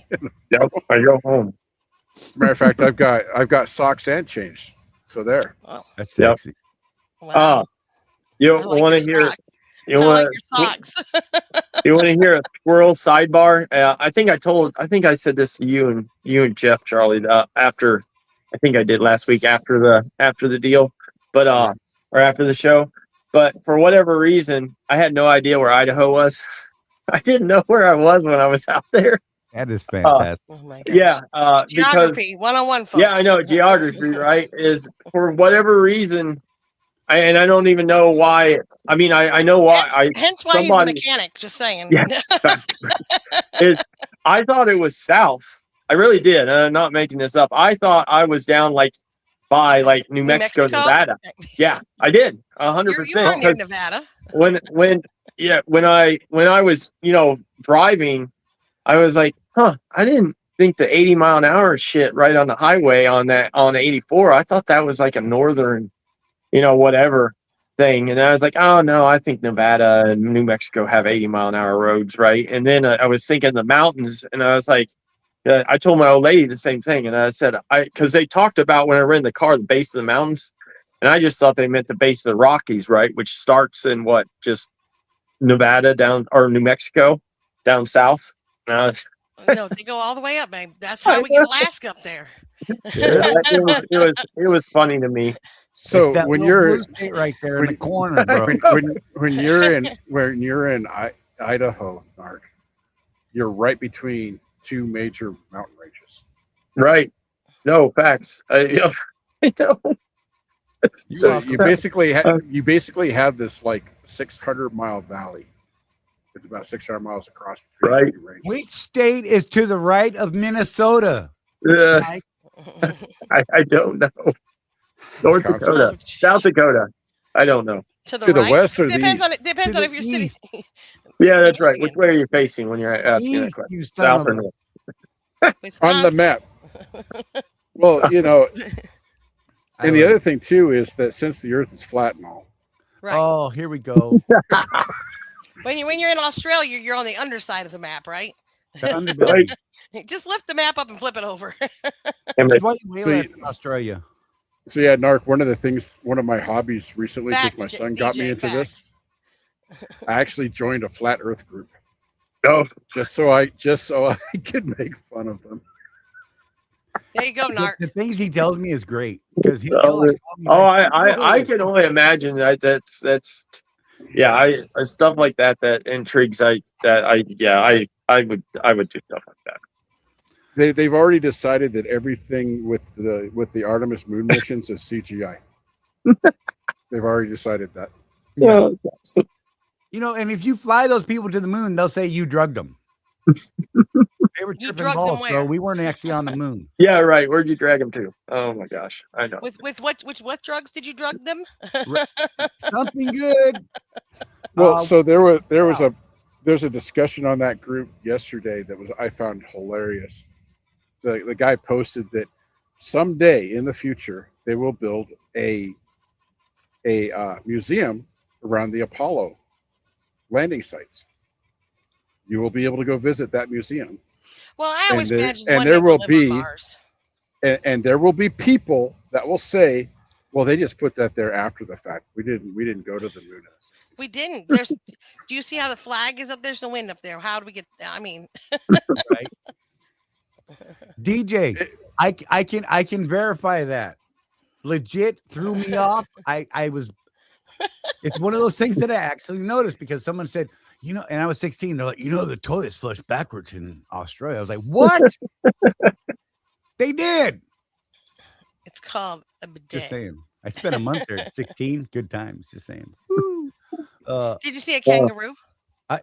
Yep. I go home. Matter of fact, I've got socks and chains. So there. Oh, That's sexy. wow. You I like want to your hear? socks. You I like want your socks. you want to hear a squirrel sidebar? I think I said this to you and Jeff, Charlie, after, I think I did last week after the deal, but or after the show. But for whatever reason, I had no idea where Idaho was. I didn't know where I was when I was out there. That is fantastic. Oh my gosh. Yeah, Geography 101, folks. yeah, I know geography, right? Is for whatever reason, and I don't even know why. I mean, I know why. Hence why he's a mechanic. Just saying. Yeah, I thought it was south. I really did. I'm not making this up. I thought I was down like by like New Mexico, Nevada. Yeah, I did 100%. You are near Nevada. when I was driving, I was like, I didn't think the 80-mile-an-hour shit right on the highway on 84. I thought that was like a northern, whatever thing. And I was like, oh no, I think Nevada and New Mexico have 80-mile-an-hour roads, right? And then I was thinking the mountains, and I was like, I told my old lady the same thing, and I said, because they talked about when I rented the car, the base of the mountains, and I just thought they meant the base of the Rockies, right? Which starts in just Nevada down, or New Mexico down south. And I was No, they go all the way up, babe. That's how we get Alaska up there. It was funny to me. So it's that when little you're blue state right there in the corner, bro. when you're in Idaho, Mark, you're right between two major mountain ranges. Right. No, facts. I know. So you basically have this like 600-mile valley. It's about 600 miles across. Right. Which state is to the right of Minnesota? I don't know. North Dakota, South Dakota. I don't know. To the right? west or depends the on it. Depends on if you're sitting. Yeah, that's right. Which way are you facing when you're asking that East, question? you son South of or a- north? on the Wisconsin. map. Well, you know, and the other thing too is that since the Earth is flat and all, Right. Oh, here we go. When you're in Australia, you're on the underside of the map, right? The underbelly. Just lift the map up and flip it over. That's why you whale So you- ass in Australia. so yeah, Narc. One of my hobbies recently, Facts, since my son got me DJ, into this, facts. I actually joined a flat Earth group Oh, just so I could make fun of them. There you go, Narc. The things he tells me is great because I can only imagine that. That's yeah. I stuff like that intrigues. I would do stuff like that. They've already decided that everything with the Artemis moon missions is CGI. They've already decided that. Yeah. And if you fly those people to the moon, they'll say you drugged them. They were You tripping drugged them balls, where? so we weren't actually on the moon. Yeah, right. Where'd you drag him to? Oh my gosh, I know. With what drugs did you drug them? Something good. Well, so there's a discussion on that group yesterday that I found hilarious. The guy posted that someday in the future they will build a museum around the Apollo landing sites. You will be able to go visit that museum. Well, I always And there- imagined and one there day we'll will live be- on Mars. And there will be people that will say, well, they just put that there after the fact. We didn't go to the moon. We didn't. Do you see how the flag is up? There's no wind up there. How do we get? I mean, Right. DJ, I can verify that. Legit threw me off. I was. It's one of those things that I actually noticed because someone said, and I was 16. They're like, the toilets flush backwards in Australia. I was like, what? They did. it's called a bidet. Just saying. I spent a month there at 16. Good times. Just saying. Woo. Did you see a kangaroo?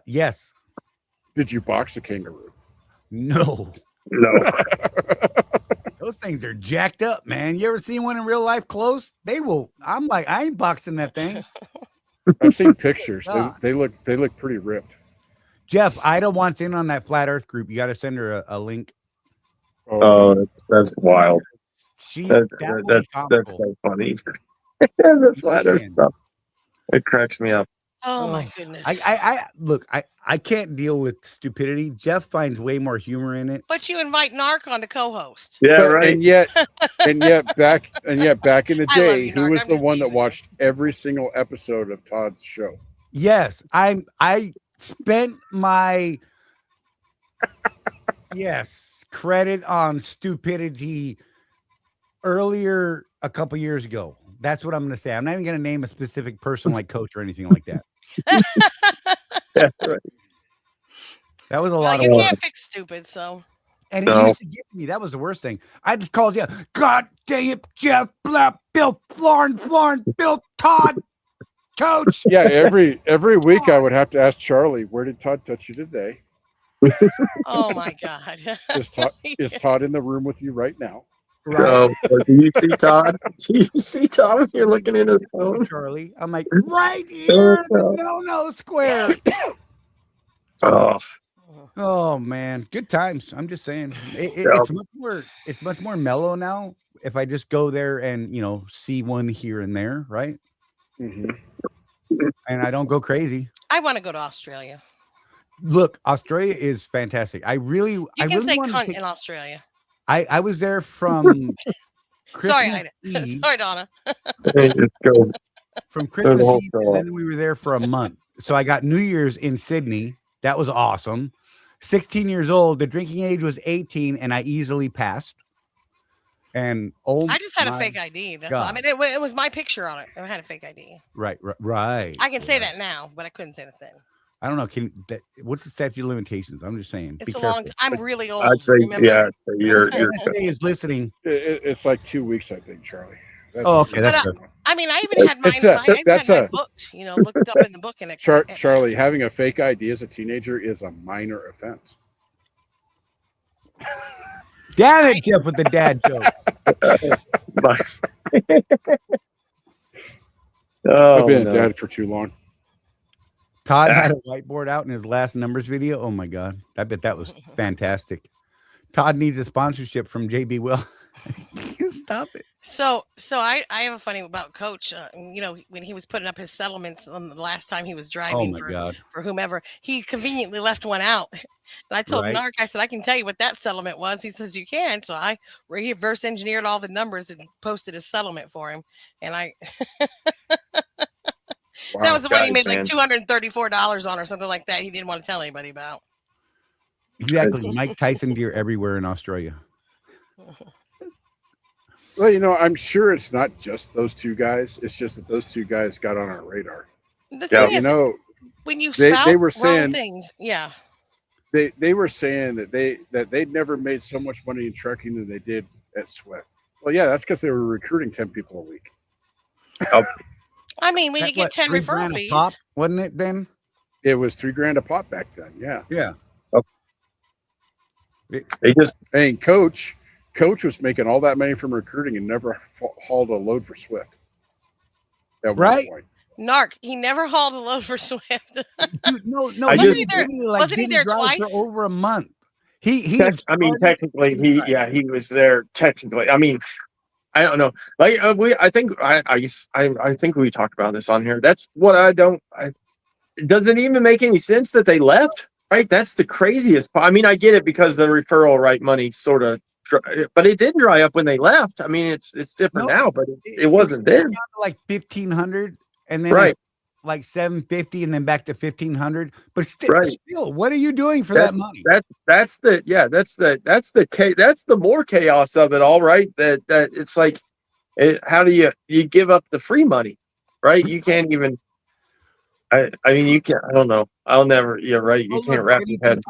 Yes. Did you box a kangaroo? No. No. Those things are jacked up, man. You ever seen one in real life close? They will. I'm like, I ain't boxing that thing. I've seen pictures. God. They look pretty ripped. Jeff, Ida wants in on that flat Earth group. You got to send her a link. Oh, that's wild. She's That's comical. so funny. The flat Earth Man. stuff. It cracks me up. Oh my goodness! I can't deal with stupidity. Jeff finds way more humor in it. But you invite Narc on to co-host. Yeah, But- right. And yet back in the I love day, you, who Narc. was I'm the just one that teasing. watched every single episode of Todd's show? Yes, I spent my credit on stupidity earlier a couple years ago. That's what I'm going to say. I'm not even going to name a specific person like Coach or anything like that. Yeah, right. That was a Well, lot of you work. can't fix stupid, so And it No. used to get me. That was the worst thing. I just called you. God dang it, Jeff, blah, Bill, Florin, Bill, Todd, Coach. Yeah, every week I would have to ask Charlie, where did Todd touch you today? oh my god. Is Todd in the room with you right now? Right. Do you see Todd? Do you see Todd when you're looking in his phone? Charlie. I'm like, right here, no square. Oh, Oh man, good times. I'm just saying, Yeah. it's much more mellow now. If I just go there and see one here and there, right? Mm-hmm. And I don't go crazy. I want to go to Australia. Look, Australia is fantastic. I really You can say want to cunt take- in Australia. I was there from Sorry, Christmas Ida. Eve, Sorry, Donna. just go. from Christmas whole Eve, show. and then we were there for a month. So I got New Year's in Sydney. That was awesome. 16 years old. The drinking age was 18, and I easily passed. And I just had a fake ID. That's all. I mean, it was my picture on it. I had a fake ID. Right. I can say that now, but I couldn't say that then. I don't know. What's the statute of limitations? I'm just saying. It's be a long careful. I'm really old. I'd say, Remember? yeah, you're NSA is listening. It's like 2 weeks, I think, Charlie. Okay, that's But good. I mean, I even had mine. That's mine booked. Looked up in the book, and it. Charlie, having a fake ID as a teenager is a minor offense. Damn it, Jeff, with the dad joke. I've been a dad for too long. Todd had a whiteboard out in his last numbers video. Oh my God. I bet that was fantastic. Todd needs a sponsorship from JB Will. Stop it. So I have a funny about Coach. When he was putting up his settlements the last time he was driving for whomever, he conveniently left one out. And I told Narc, I said, I can tell you what that settlement was. He says, you can. So I reverse engineered all the numbers and posted a settlement for him. And I that was the one he made like $234 on or something like that. He didn't want to tell anybody about. Exactly. Mike Tyson deer everywhere in Australia. Well, I'm sure it's not just those two guys. It's just that those two guys got on our radar. The thing is, when you spout they were saying wrong things, yeah. They were saying that they'd never made so much money in trucking than they did at Swift. Well, yeah, that's because they were recruiting 10 people a week. I mean, when you get 10 referral fees, pop, wasn't it then? It was $3,000 a pop back then. Yeah. Yeah. And Coach was making all that money from recruiting and never hauled a load for Swift. At one point. Narc, he never hauled a load for Swift. Dude, no. Wasn't he there twice? For over a month. Technically, he was there. Technically, I mean, I don't know. Like I think we talked about this on here. That's what it doesn't even make any sense that they left. Right? That's the craziest part. I mean, I get it because the referral money sort of, but it didn't dry up when they left. I mean, it's different now, but it wasn't then. Like 1,500, and then like 750, and then back to 1,500. But still, what are you doing for that money? That's the more chaos of it all, right? That it's like, how do you give up the free money, right? You can't even. I mean, you can't. I don't know. I'll never. You're right. You can't wrap your head.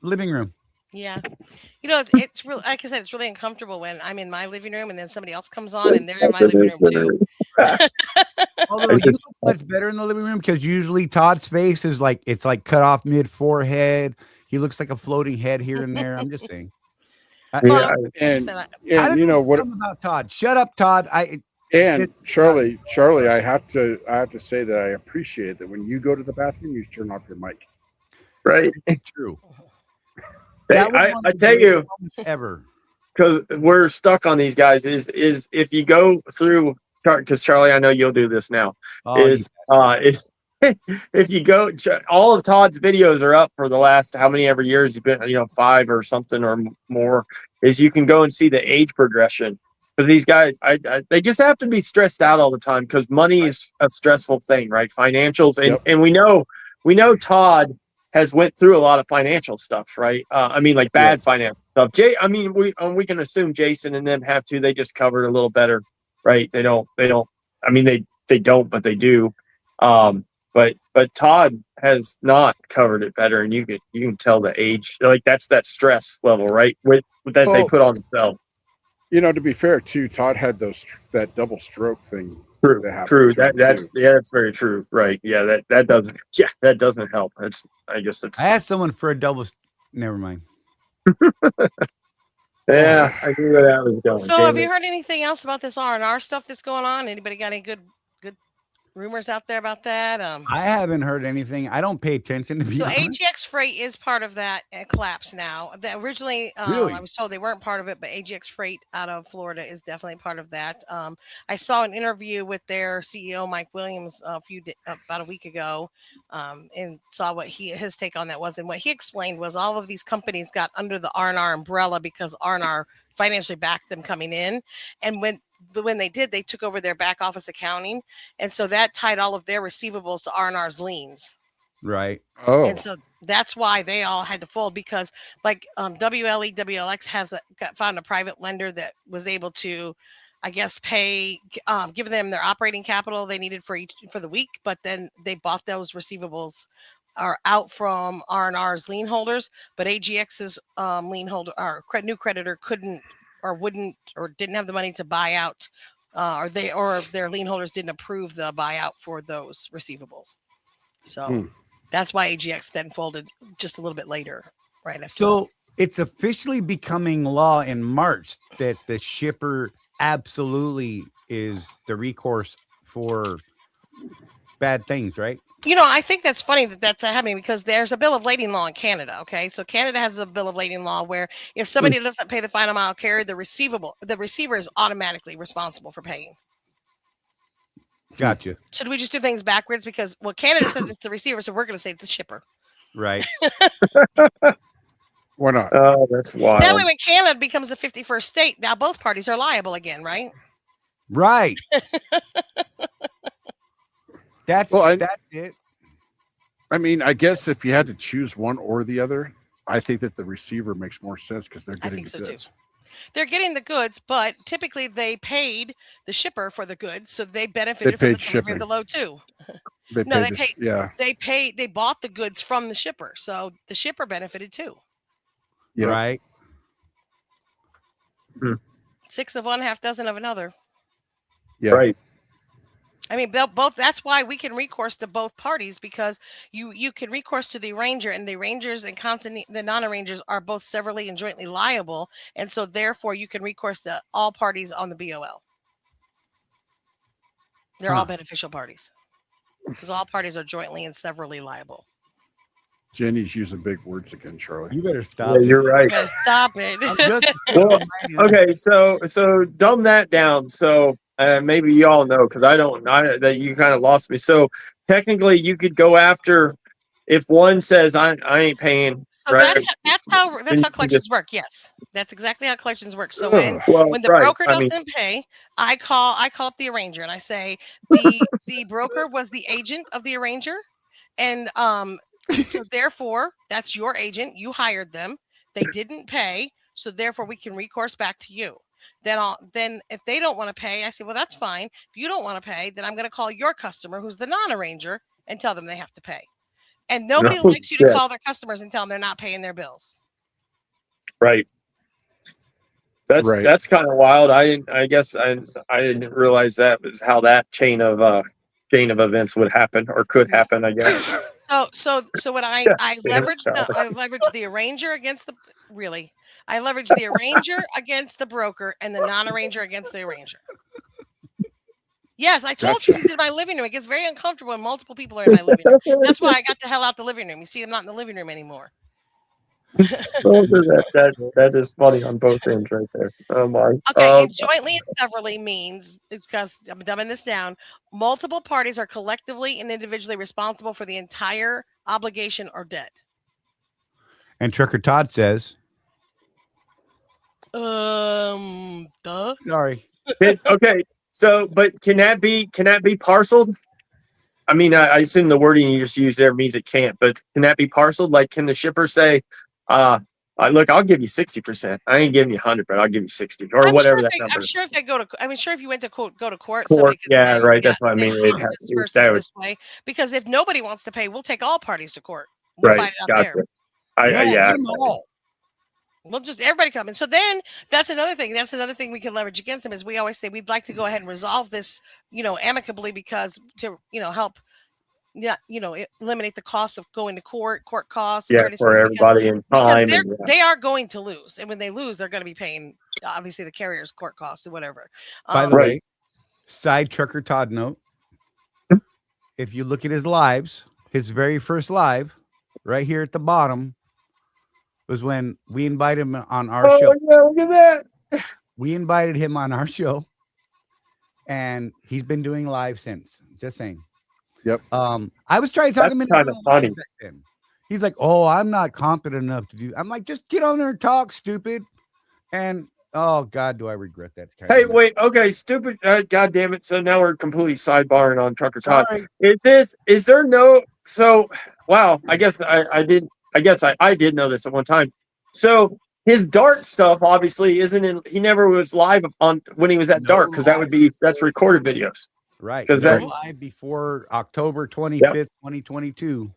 Living room. Yeah, it's real. Like I said, it's really uncomfortable when I'm in my living room and then somebody else comes on and they're in my living room too. Although you look much better in the living room because usually Todd's face is like cut off mid forehead. He looks like a floating head here and there. I'm just saying. And you know what about Todd? Shut up, Todd. Charlie, I have to say that I appreciate that when you go to the bathroom, you turn off your mic. Right. True. I tell you, ever, because we're stuck on these guys. Is if you go through, because Charlie, I know you'll do this now. If you go, all of Todd's videos are up for the last how many ever years you've been, 5 or something or more. Is you can go and see the age progression. Because these guys, they just have to be stressed out all the time because money is a stressful thing, right? Financials, and we know Todd has went through a lot of financial stuff, right? I mean, like bad financial stuff. We can assume Jason and them have to. They just covered a little better, right? They don't. I mean, they don't, but they do. But Todd has not covered it better, and you can tell the age. Like that's that stress level, right? They put on themselves. To be fair too, Todd had that double stroke thing. True. That's very true. Right. Yeah. That doesn't help. I asked someone for a double. Never mind. Yeah, I knew where that was going. So, have you heard anything else about this R&R stuff that's going on? Anybody got any good rumors out there about that? I haven't heard anything. I don't pay attention to be honest. AGX Freight is part of that collapse now. Originally, really? I was told they weren't part of it, but AGX Freight out of Florida is definitely part of that. I saw an interview with their CEO Mike Williams about a week ago, and saw what his take on that was. And what he explained was all of these companies got under the R&R umbrella because R&R financially backed them coming in, and when they did, they took over their back office accounting. And so that tied all of their receivables to R&R's liens. Right. Oh, And so that's why they all had to fold, because like WLX has found a private lender that was able to, I guess, give them their operating capital they needed for the week, but then they bought those receivables are out from R&R's lien holders, but AGX's lien holder or new creditor couldn't or wouldn't or didn't have the money to buy out, or their lien holders didn't approve the buyout for those receivables. So that's why AGX then folded just a little bit later, right after. So it's officially becoming law in March that the shipper absolutely is the recourse for bad things, right? I think that's funny that that's happening, because there's a bill of lading law in Canada. Okay, so Canada has a bill of lading law where if somebody doesn't pay the final mile carrier, the receiver is automatically responsible for paying. Gotcha. Should we just do things backwards? Because Canada says it's the receiver, so we're going to say it's the shipper. Right. why not? Oh, that's wild. That way, when Canada becomes the 51st state, now both parties are liable again, right? Right. That's it. I mean, I guess if you had to choose one or the other, I think that the receiver makes more sense because they're getting the goods. They're getting the goods, but typically they paid the shipper for the goods, so they benefited from the delivery of the load too. They bought the goods from the shipper, so the shipper benefited too. Yep. Right. 6 of one, half dozen of another. Yeah. Right. I mean, both. That's why we can recourse to both parties, because you can recourse to the arranger, and the arrangers and the non-arrangers are both severally and jointly liable, and so therefore you can recourse to all parties on the BOL. They're all beneficial parties because all parties are jointly and severally liable. Jenny's using big words again, Charlie. You better stop. Yeah, you're right. You better stop it. Well, okay, so dumb that down. So maybe y'all know, because I don't. That you kind of lost me. So technically, you could go after if one says I ain't paying. So right? that's how collections work. Yes, that's exactly how collections work. So when the broker doesn't pay, I call up the arranger and I say the broker was the agent of the arranger, and so therefore that's your agent. You hired them. They didn't pay, so therefore we can recourse back to you. Then if they don't want to pay, I say, well, that's fine. If you don't want to pay, then I'm going to call your customer, who's the non-arranger, and tell them they have to pay. And nobody likes you to call their customers and tell them they're not paying their bills. Right. That's kind of wild. I guess I didn't realize that was how that chain of events would happen or could happen, I guess. So what I leverage the arranger against I leverage the arranger against the broker and the non-arranger against the arranger. Yes, I told you he's in my living room. It gets very uncomfortable when multiple people are in my living room. That's why I got the hell out the living room. You see, I'm not in the living room anymore. That is funny on both ends right there. Oh my. Okay, and jointly and severally means, because I'm dumbing this down, multiple parties are collectively and individually responsible for the entire obligation or debt. And Trucker Todd says, duh. Sorry. Okay. So, but can that be parceled? I mean, I assume the wording you just used there means it can't, but can that be parceled? Like, can the shipper say, look, I'll give you 60%. I ain't giving you 100, but I'll give you 60 or whatever that number. I'm sure if they go if you went to go to court. Yeah, right. That's what I mean. This way, because if nobody wants to pay, we'll take all parties to court. We'll fight it out there. Yeah. We'll just everybody come. And so then that's another thing. That's another thing we can leverage against them is we always say we'd like to go ahead and resolve this, amicably, because to, help, eliminate the cost of going to court costs. Yeah, for everybody in time. They are going to lose. And when they lose, they're going to be paying, obviously, the carrier's court costs or whatever. By the way, side Trucker Todd note, if you look at his lives, his very first live, right here at the bottom, was when we invited him on our show. Yeah, look at that. We invited him on our show, and he's been doing live since. Just saying. Yep. I was trying to talk him into kind of funny. Back then. He's like, "Oh, I'm not confident enough to do." I'm like, "Just get on there and talk, stupid." And oh God, do I regret that? Hey, wait. Okay, stupid. God damn it. So now we're completely sidebarring on Trucker Todd. Sorry. Is there no So wow, I guess I did. I guess I did know this at one time. So his Dart stuff obviously isn't in. He never was live on when he was at No Dart because that would be that's recorded videos. Right. Because No that live before October Yep. 25th, 2022.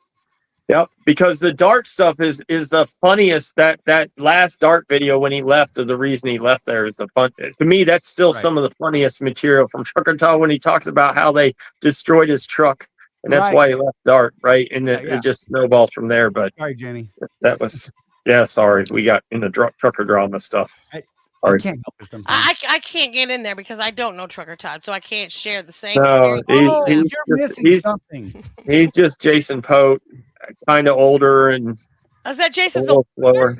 Yep, because the Dart stuff is the funniest. That last Dart video when he left, the reason he left there is the fun. To me, that's still Right. some of the funniest material from Trucker Todd when he talks about how they destroyed his truck, and that's Right. why he left Dart, right? And Yeah, it just snowballs from there. But Sorry, Jenny. that was sorry, we got into trucker drama stuff. I Sorry. can't help it sometimes. I can't get in there because I don't know Trucker Todd, so I can't share the same No, experience. Oh, he has. you're missing something. He's just Jason Pote, kind of older and Is that a Jason's little slower.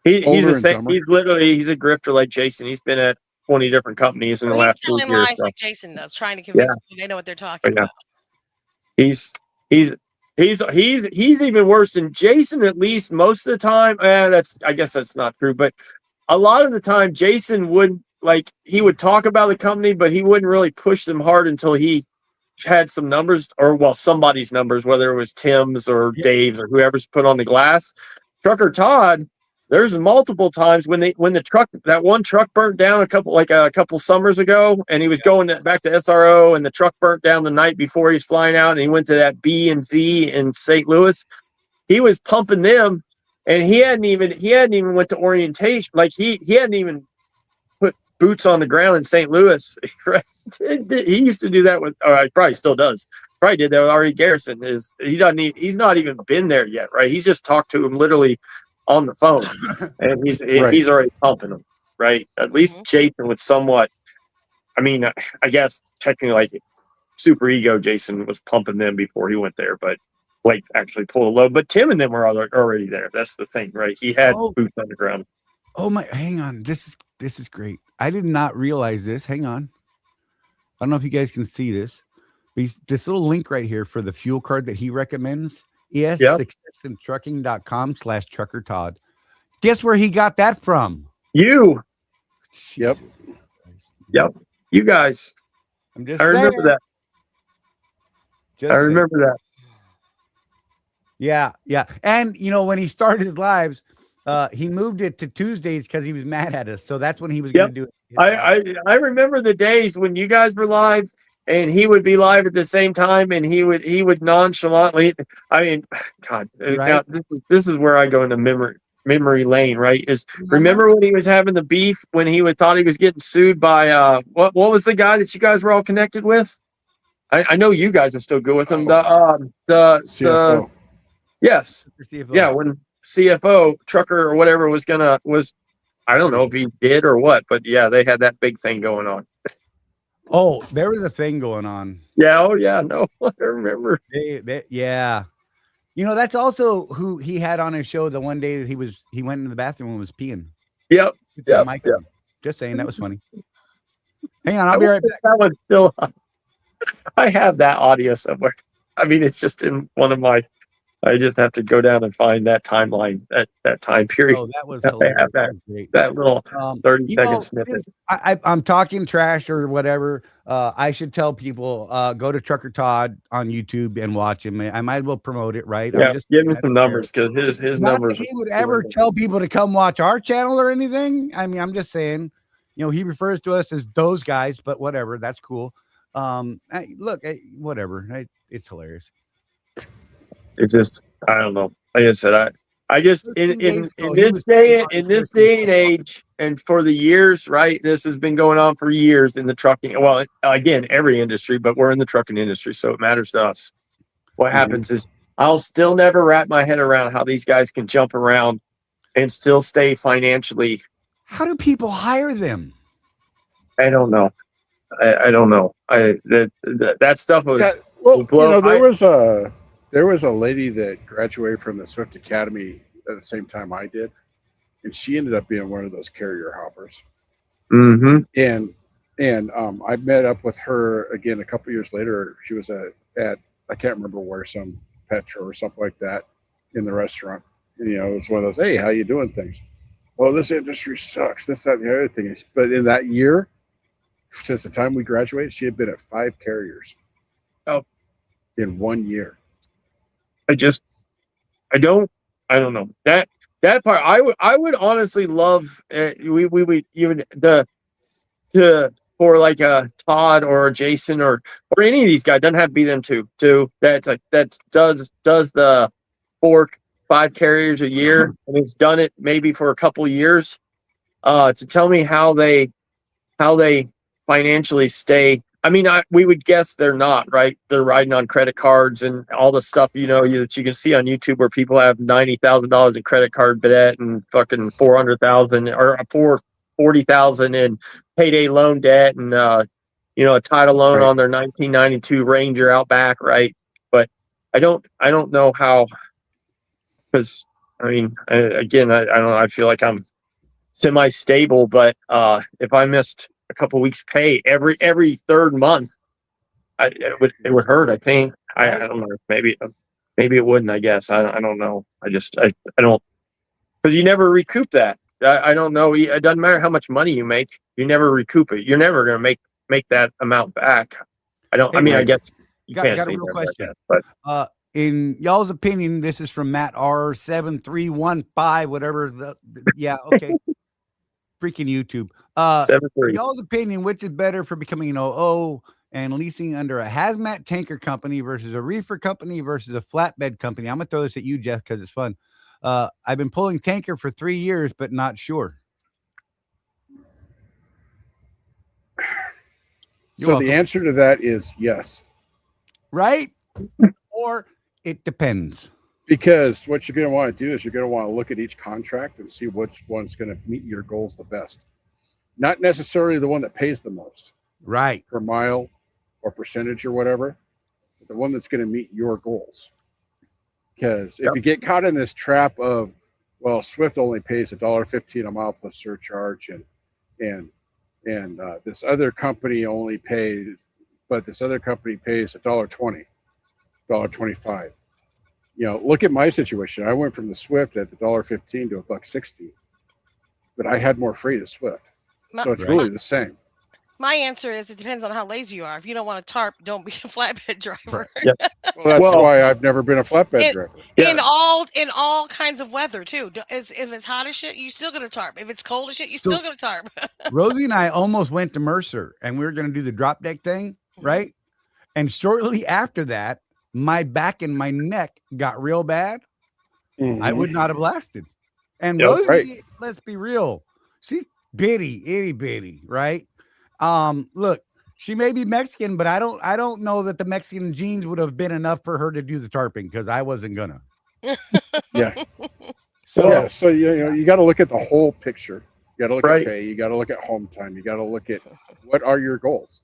He's Older the and same. dumber. He's a grifter like Jason. He's been at 20 different companies in the Well, he's last 2 telling years. lies So. like Jason does, trying to convince people they know what they're talking Yeah. about. He's even worse than Jason. At least most of the time. I guess that's not true, but a lot of the time Jason would he would talk about the company, but he wouldn't really push them hard until he had some numbers or somebody's numbers, whether it was Tim's or Dave's or whoever's put on the glass. Trucker Todd, there's multiple times when that one truck burnt down a couple summers ago, and he was going back to SRO, and the truck burnt down the night before he's flying out, and he went to that B and Z in St. Louis. He was pumping them, and he hadn't even went to orientation. Like he hadn't even put boots on the ground in St. Louis. Right? He used to do that with, he probably still does. Probably did that with Ari Garrison. He's not even been there yet, right? He's just talked to him literally on the phone, and he's already pumping them, right? At least Jason was somewhat. I mean, I guess technically, super ego Jason was pumping them before he went there, but actually pulled a load. But Tim and them were already there. That's the thing, right? He had boots on the ground. Oh my! Hang on. This is great. I did not realize this. Hang on. I don't know if you guys can see this. This little link right here for the fuel card that he recommends. successintrucking.com/Trucker Todd. Guess where he got that from? You. Yep. Yep. You guys. I'm just I remember that. I remember that. Yeah. And when he started his lives, he moved it to Tuesdays because he was mad at us. So that's when he was going to do it. I remember the days when you guys were live and he would be live at the same time, and he would nonchalantly. I mean, God, Right? this is where I go into memory lane. Right? Remember when he was having the beef when he thought he was getting sued by what was the guy that you guys were all connected with? I know you guys are still good with him. The CFO. Yes. CFO. Yeah, when CFO Trucker or whatever was I don't know if he did or what, but yeah, they had that big thing going on. Oh, there was a thing going on. Yeah. Oh yeah. No, I remember. Yeah. That's also who he had on his show the one day that he went into the bathroom and was peeing. Yep. Yeah. Just saying, that was funny. Hang on, I'll be right back. That one's still. I have that audio somewhere. I mean, it's just in one of my. I just have to go down and find that timeline, that time period. Oh, that was hilarious. That little 30-second snippet. I'm talking trash or whatever. I should tell people, go to Trucker Todd on YouTube and watch him. I might as well promote it, right? Yeah, give him some numbers because his Not numbers. that he would ever tell people to come watch our channel or anything. I mean, I'm just saying, he refers to us as those guys, but whatever. That's cool. Whatever. It's hilarious. It just, I don't know. Like I said, I just in this day and age, and for the years, right? This has been going on for years in the trucking. Well, again, every industry, but we're in the trucking industry, so it matters to us. What happens is I'll still never wrap my head around how these guys can jump around and still stay financially. How do people hire them? I don't know. I don't know. That stuff was. Yeah, well, there was a lady that graduated from the Swift Academy at the same time I did, and she ended up being one of those carrier hoppers. Mm-hmm. And I met up with her again a couple years later. She was at I can't remember where, some pet show or something like that, in the restaurant. And, it was one of those, hey, how you doing things? Well, this industry sucks. This, that, and the other thing. But in that year, since the time we graduated, she had been at 5 carriers. Oh. In 1 year. I don't know that part. I would honestly love we would even to for like a Todd or a Jason or any of these guys, doesn't have to be them two that's like that does the 4-5 carriers a year and it's done it maybe for a couple years to tell me how they financially stay. I mean, we would guess they're not, right? They're riding on credit cards and all the stuff, that you can see on YouTube where people have $90,000 in credit card debt and fucking 400,000 or 40,000 in payday loan debt and, a title loan on their 1992 Ranger Outback, right? But I don't know how, because I mean, again, I don't know. I feel like I'm semi-stable, but if I missed a couple weeks pay every third month, it would hurt. I think I don't know. Maybe it wouldn't. I guess I don't know. I don't, because you never recoup that. I don't know. It doesn't matter how much money you make. You never recoup it. You're never going to make that amount back. I don't. I mean, I guess you can't got a say real that question. like that, but in y'all's opinion, this is from Matt R7315, whatever. Yeah, okay. Freaking YouTube. 7-3. Y'all's opinion, which is better for becoming an OO and leasing under a hazmat tanker company versus a reefer company versus a flatbed company? I'm gonna throw this at you, Jeff, because it's fun. I've been pulling tanker for 3 years, but not sure. So the answer to that is yes. Right? Or it depends. Because what you're going to want to do is you're going to want to look at each contract and see which one's going to meet your goals the best. Not necessarily the one that pays the most, right, per mile or percentage or whatever, but the one that's going to meet your goals. Because if you get caught in this trap of, well, Swift only pays $1.15 a mile plus surcharge, and this other company only pays, but this other company pays $1.20, $1.25. Look at my situation. I went from the Swift at $1.15 to $1.60, but I had more freight at Swift, so it's really the same. My answer is it depends on how lazy you are. If you don't want to tarp, don't be a flatbed driver. Yeah. Well, that's why I've never been a flatbed driver. In all kinds of weather too. If it's hot as shit, you still gonna tarp. If it's cold as shit, you still gonna tarp. Rosie and I almost went to Mercer, and we were going to do the drop deck thing, right? And shortly after that, my back and my neck got real bad. I would not have lasted. And Rosie, let's be real, she's itty bitty, right? Look, she may be Mexican, but I don't know that the Mexican genes would have been enough for her to do the tarping, because I wasn't gonna. Yeah. So you got to look at the whole picture. You got to look at pay. You got to look at home time. You got to look at what are your goals,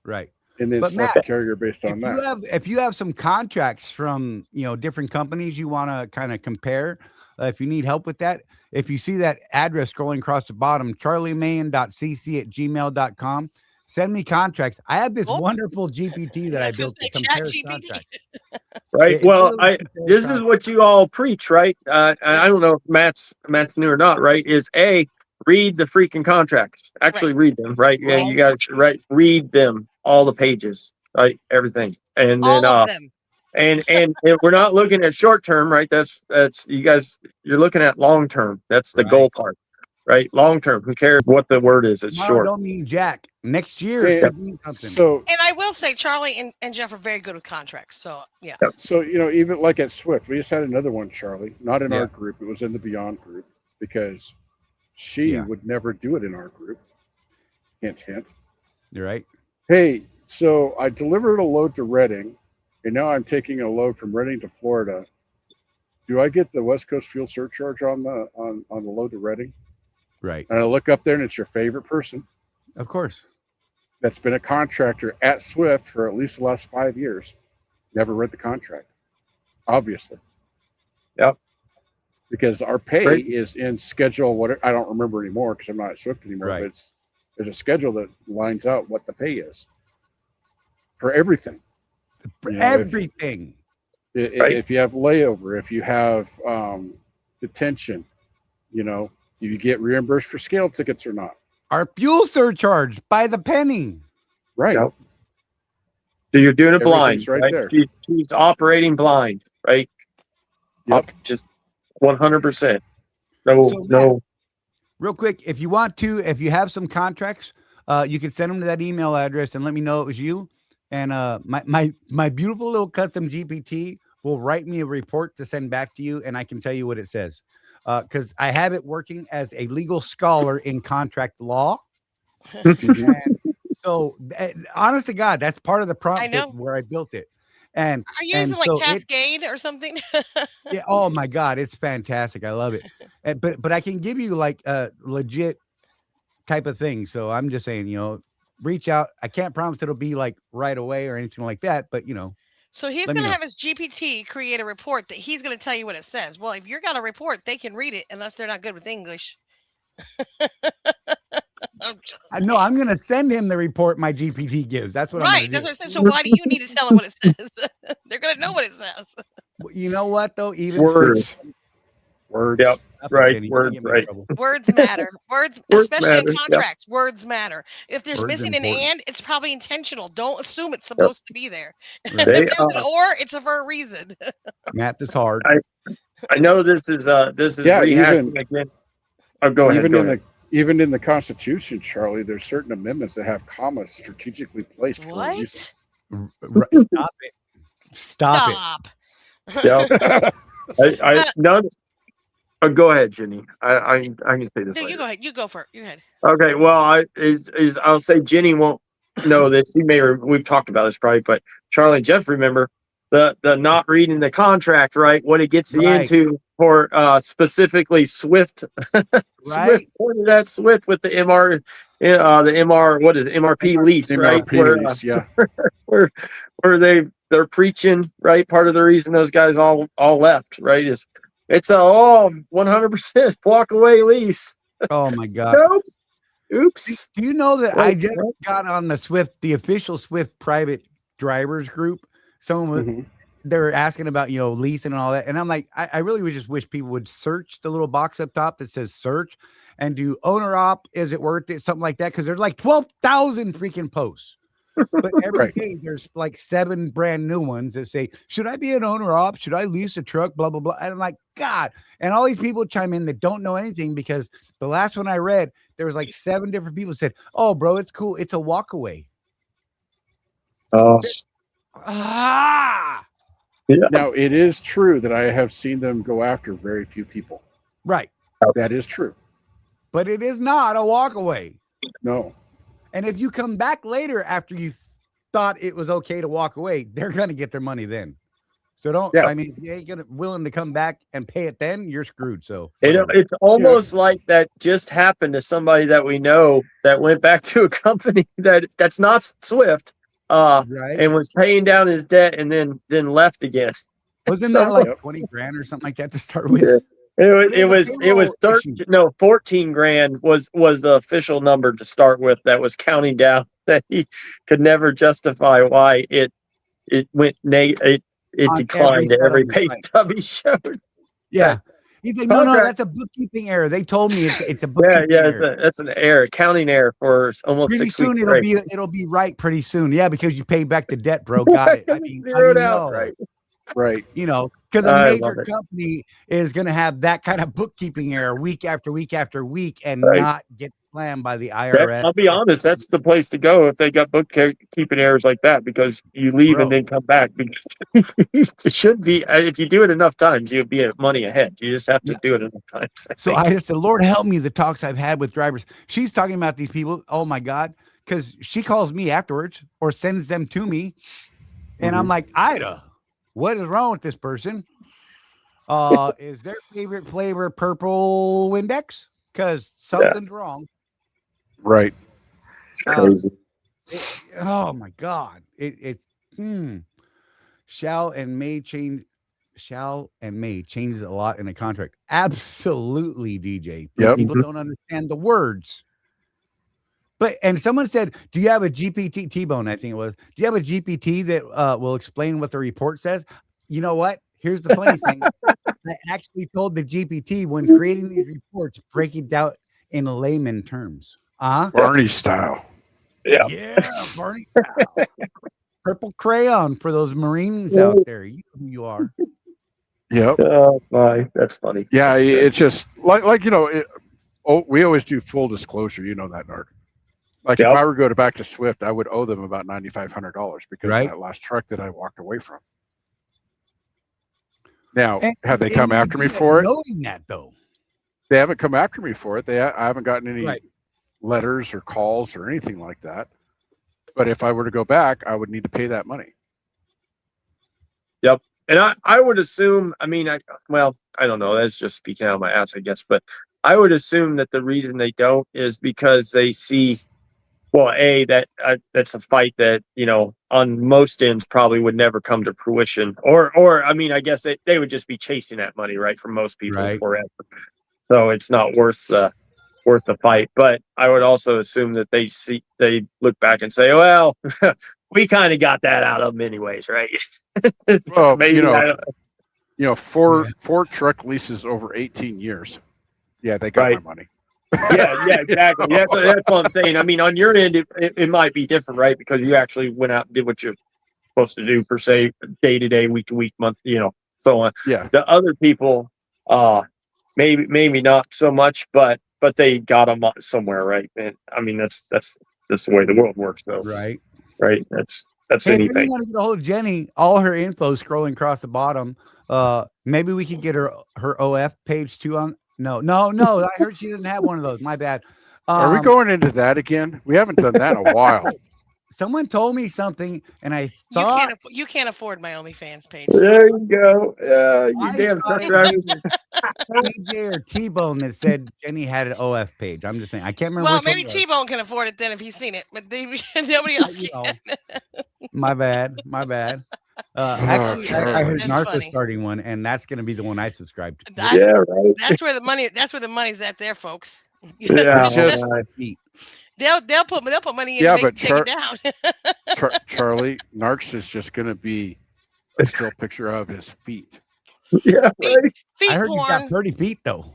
right? And then select the carrier based on that. If you have some contracts from different companies you want to kind of compare, if you need help with that, if you see that address scrolling across the bottom, charliemain.cc@gmail.com, send me contracts. I have this wonderful GPT that I built to compare contracts. Right. This is what you all preach, right? I don't know if Matt's new or not, right? Is read the freaking contracts. Actually read them, right? Yeah, you guys, right? Read them, all the pages, right? Everything. And then all of them. and we're not looking at short term, right? That's you guys, you're looking at long term. That's the goal part, right? Long term. Who cares what the word is? It's short. I don't mean jack. Next year it could mean something. And I will say Charlie and Jeff are very good with contracts. So yeah. So even like at Swift, we just had another one, Charlie, not in our group. It was in the Beyond group, because she would never do it in our group. Hint, hint. You're right. Hey, so I delivered a load to Reading, and now I'm taking a load from Reading to Florida. Do I get the West Coast fuel surcharge on the load to Reading? Right. And I look up there, and it's your favorite person. Of course. That's been a contractor at Swift for at least the last 5 years. Never read the contract, obviously. Yep. Because our pay is in schedule. What I don't remember anymore because I'm not at Swift anymore. But there's a schedule that lines out what the pay is for everything. Everything. If you have layover, if you have detention, do you get reimbursed for scale tickets or not? Our fuel surcharge by the penny. Right. So you're doing it blind, right there. She's operating blind, right? Yep. Just 100%. No, So, Matt, no. real quick, if you want to, if you have some contracts, you can send them to that email address and let me know it was you. And my beautiful little custom GPT will write me a report to send back to you, and I can tell you what it says. Because I have it working as a legal scholar in contract law. Mhm. And so, honest to God, that's part of the I prompt know. where I built it. And Are you using like so it, Cascade or something? yeah, oh my God, it's fantastic. I love it. But I can give you like a legit type of thing. So I'm just saying, reach out. I can't promise it'll be like right away or anything like that, but So he's let me going to know. have his GPT create a report that he's going to tell you what it says. Well, if you're got a report, they can read it unless they're not good with English. I'm just I know saying. I'm gonna send him the report my GPT gives. That's what I'm Right. gonna That's do. what I said. So why do you need to tell them what it says? They're going to know what it says. You know what though? Even still, Words. Words. Yep. stop it, Right. Jenny. Don't Words. get me in Right. trouble. Words matter. Words, Words especially in matter. Yep. contracts, words matter. If there's Words missing an important. and, it's probably intentional. Don't assume it's Yep. supposed to be there. Right. If They. there's an or, it's for a reason. Math is hard. I know this is Yeah, rehashing again. Oh, go ahead. even Go in ahead. even in the Constitution, Charlie, there's certain amendments that have commas strategically placed for a reason. What? Stop it. Stop it. Stop. Yep. I none. Go ahead, Jenny. I can say this No, you later. go ahead. You go for it. You go ahead. Okay. Well, I'll say Jenny won't know this. She may. We've talked about this probably, but Charlie and Jeff remember the not reading the contract, right? What it gets you Right. into for specifically Swift. Right. Swift pointed at Swift with the MR. What is it? MRP lease, right? MRP lease, yeah. Where they're preaching, right? Part of the reason those guys all left, right, is it's a 100% walk away lease. Oh my God. Oops. Do you know that Wait, I just what? got on the official Swift private drivers group? Someone was, Mhm. they were asking about, leasing and all that. And I'm like, I really would just wish people would search the little box up top that says search and do owner op. Is it worth it? Something like that. Cause there's like 12,000 freaking posts. But every Right. day there's like 7 brand new ones that say, should I be an owner op? Should I lease a truck? Blah, blah, blah. And I'm like, God. And all these people chime in that don't know anything because the last one I read, there was like 7 different people said, oh, bro, it's cool. It's a walk away. Oh, Ah, yeah. Now, it is true that I have seen them go after very few people. right. That is true. But it is not a walk away. No. And if you come back later after you thought it was okay to walk away, they're going to get their money then. So don't, Yeah. I mean, if you ain't willing to come back and pay it then, you're screwed. So It's almost like that just happened to somebody that we know that went back to a company that's not Swift, right. and was paying down his debt and then left again. Wasn't So- that like Yep. 20 grand or something like that to start with? Yeah. It was payroll 14 grand was the official number to start with that was counting down that he could never justify why it went it On declined to every settlement, pay right. stub he showed. Yeah. He's like, no, Contract. that's a bookkeeping error. They told me it's a Yeah, bookkeeping yeah, error. that's an error, accounting error for almost Pretty 6 soon weeks. it'll be right pretty soon. Yeah, because you pay back the debt, bro. Got it. I mean, Zeroed out, no. right? Right. Because a I major love it. company is going to have that kind of bookkeeping error week after week after week and Right. not get slammed by the IRS. I'll be honest, that's the place to go if they got bookkeeping errors like that, because you leave Bro. and then come back. It should be, if you do it enough times, you'll be money ahead. You just have to do it enough times. So I just said, Lord help me, the talks I've had with drivers. She's talking about these people. Oh my God. Because she calls me afterwards or sends them to me. And I'm like, Ida, what is wrong with this person? Is their favorite flavor purple Windex? Because something's wrong. Right. It's crazy. Oh my God. Shall and may changes a lot in a contract. Absolutely, DJ. But Yep. people don't understand the words. And someone said, do you have a GPT, T-Bone, I think it was, do you have a GPT that will explain what the report says? You know what? Here's the funny thing. I actually told the GPT when creating these reports, break it down in layman terms. Barney style. Yeah, Barney. Purple crayon for those Marines out there. You know who you are. Yep. That's funny. Yeah, That's good. it's just like we always do full disclosure. You know that, Narc. Like if Yep. I were to go back to Swift, I would owe them about $9,500 because Right. of that last truck that I walked away from. Now, And, have they and come you after do me that for it? knowing that though. They haven't come after me for it. I haven't gotten any Right. letters or calls or anything like that. But if I were to go back, I would need to pay that money. Yep. And I would assume, I mean, I don't know. That's just speaking out of my ass, I guess. But I would assume that the reason they don't is because they see, well, that's a fight that, on most ends probably would never come to fruition. Or I mean, I guess they would just be chasing that money, right, for most people Right. forever. So it's not worth the fight. But I would also assume that they look back and say, well, we kind of got that out of them anyways, right? Well, Maybe four truck leases over 18 years. Yeah, they got Right. my money. yeah, exactly. That's what I'm saying. I mean, on your end, it might be different, right? Because you actually went out and did what you're supposed to do, per se, day to day, week to week, month, so on. Yeah. The other people, maybe not so much, but they got them somewhere, right? And I mean, that's the way the world works, though. Right. Right. That's Hey, if you anything. want to get a hold of Jenny, all her info scrolling across the bottom. Maybe we could get her OF page too on. No. I heard she didn't have one of those. My bad. Are we going into that again? We haven't done that in a while. Someone told me something, and I thought You can't afford my OnlyFans page. There you go. You I damn thought truck it drivers. was TJ or T-Bone that said Jenny had an OF page. I'm just saying. I can't remember. Well, which one maybe it was. T-Bone can afford it then if he's seen it, but nobody else You can. know, my bad. Actually, I heard That's Narca funny. starting one, and that's going to be the one I subscribe to. Yeah, right. That's where the money's at there, folks. Yeah, It's just- right. They'll put money in Yeah, to but take it down. Charlie, Narcs is just going to be a still picture of his feet. Yeah, right. Feet I heard porn. you got 30 feet though.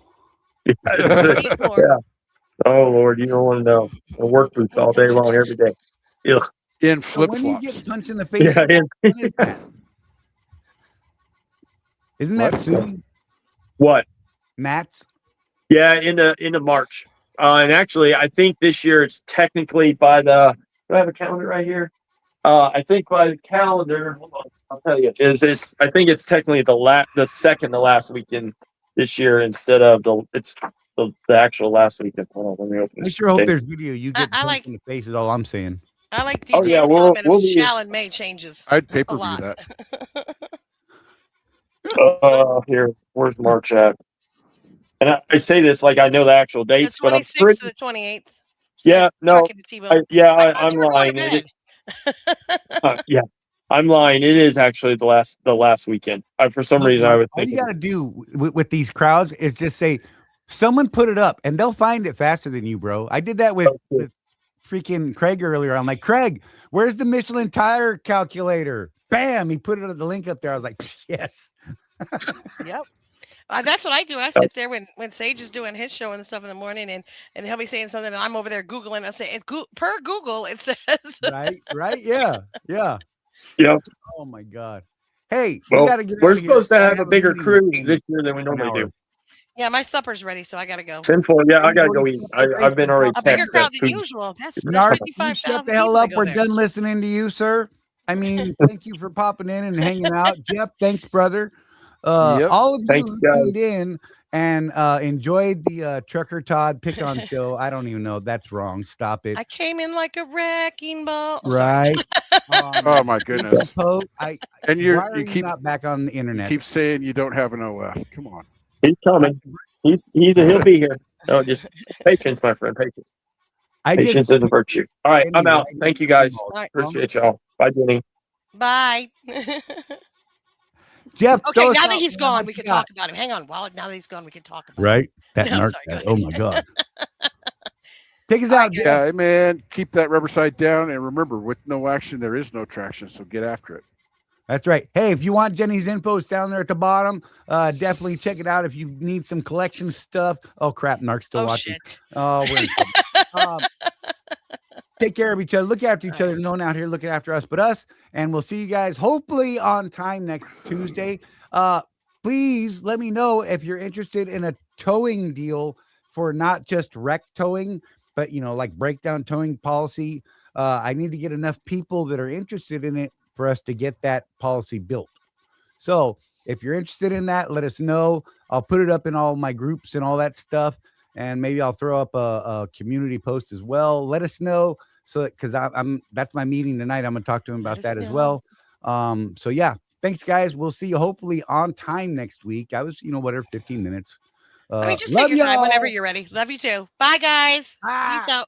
Feet porn. Yeah. Oh Lord, you don't want to know. I work boots all day long, every day. Yeah. In So flip when do you flops. get punched in the face? Yeah, When is that? Isn't that What? soon, What? Matt's? Yeah, into March. And actually, I think this year it's technically by the. Do I have a calendar right here? I think by the calendar. Hold on, I'll tell you. I think it's technically the second to last weekend this year instead of the actual last weekend. Hold on, let me open I this. sure hope thing. there's video. You get I punched like- in the face is all I'm saying. I like Oh, DJ's yeah, comment we'll of be- shall and may changes. I'd a pay-per-view lot. that. Here, where's March at? And I say this like I know the actual The dates, but I'm 26th pretty. to the 28th. Yeah, no, Trucking to T-Bone. I thought I'm you were going lying. to bed. Yeah, I'm lying. It is actually the last weekend. For some Look, reason, I Mark, was all you thinking. got to do with these crowds is just say, someone put it up, and they'll find it faster than you, bro. I did that with freaking Craig earlier. I'm like, Craig, where's the Michelin tire calculator? Bam! He put it at the link up there. I was like, yes. Yep. That's what I do. I sit there when Sage is doing his show and stuff in the morning, and he'll be saying something, and I'm over there Googling. I say, per Google, it says. Right? Yeah. Yep. Oh my God. Hey, Well, we got to get. we're out of here. supposed to I have a bigger meeting crew in this year than we an normally hour. do. Yeah, my supper's ready, so I gotta go. Sinful. Yeah, I gotta Anybody go eat. feel free I've been to already A bigger texted crowd that than food. usual. That's Narc, you 55,000 shut the people hell that up. go We're there. done listening to you, sir. I mean, thank you for popping in and hanging out. Jeff, thanks, brother. Yep. All of you Thanks, who guys. tuned in and enjoyed the Trucker Todd pick on show. I don't even know. That's wrong. Stop it. I came in like a wrecking ball. Oh, sorry. Right. Oh my goodness. And And why you are you keep not back on the internet? keep saying you don't have an OF. Come on. He's coming. He'll be here. No, just patience, my friend. Patience. Patience is a virtue. All right, I'm out. Thank you guys. right. Appreciate y'all. Bye, Jenny. Bye. Jeff, Okay, throw us now that out, he's man. gone, What we you can got? talk about him. Hang on, now that he's gone, we can talk about him. Right? That No, narc sorry, guy. go Oh my God. Take us All out, right, Jeff. Yeah, man, keep that rubber side down. And remember, with no action, there is no traction. So get after it. That's right. Hey, if you want Jenny's info, it's down there at the bottom. Definitely check it out if you need some collection stuff. Oh crap, Narc's still Oh watching. shit. Oh, we're in trouble. Take care of each other. Look after each other. No one out here looking after us but us. And we'll see you guys hopefully on time next Tuesday. please let me know if you're interested in a towing deal for not just wreck towing, but like breakdown towing policy. I need to get enough people that are interested in it for us to get that policy built. So if you're interested in that, let us know. I'll put it up in all my groups and all that stuff. And maybe I'll throw up a community post as well. Let us know. So, cause I'm that's my meeting tonight. I'm going to talk to him about that as well. So yeah, thanks guys. We'll see you hopefully on time next week. I was, whatever, 15 minutes. I mean, just Love take your time whenever y'all. you're ready. Love you too. Bye, guys. Peace Ah. out.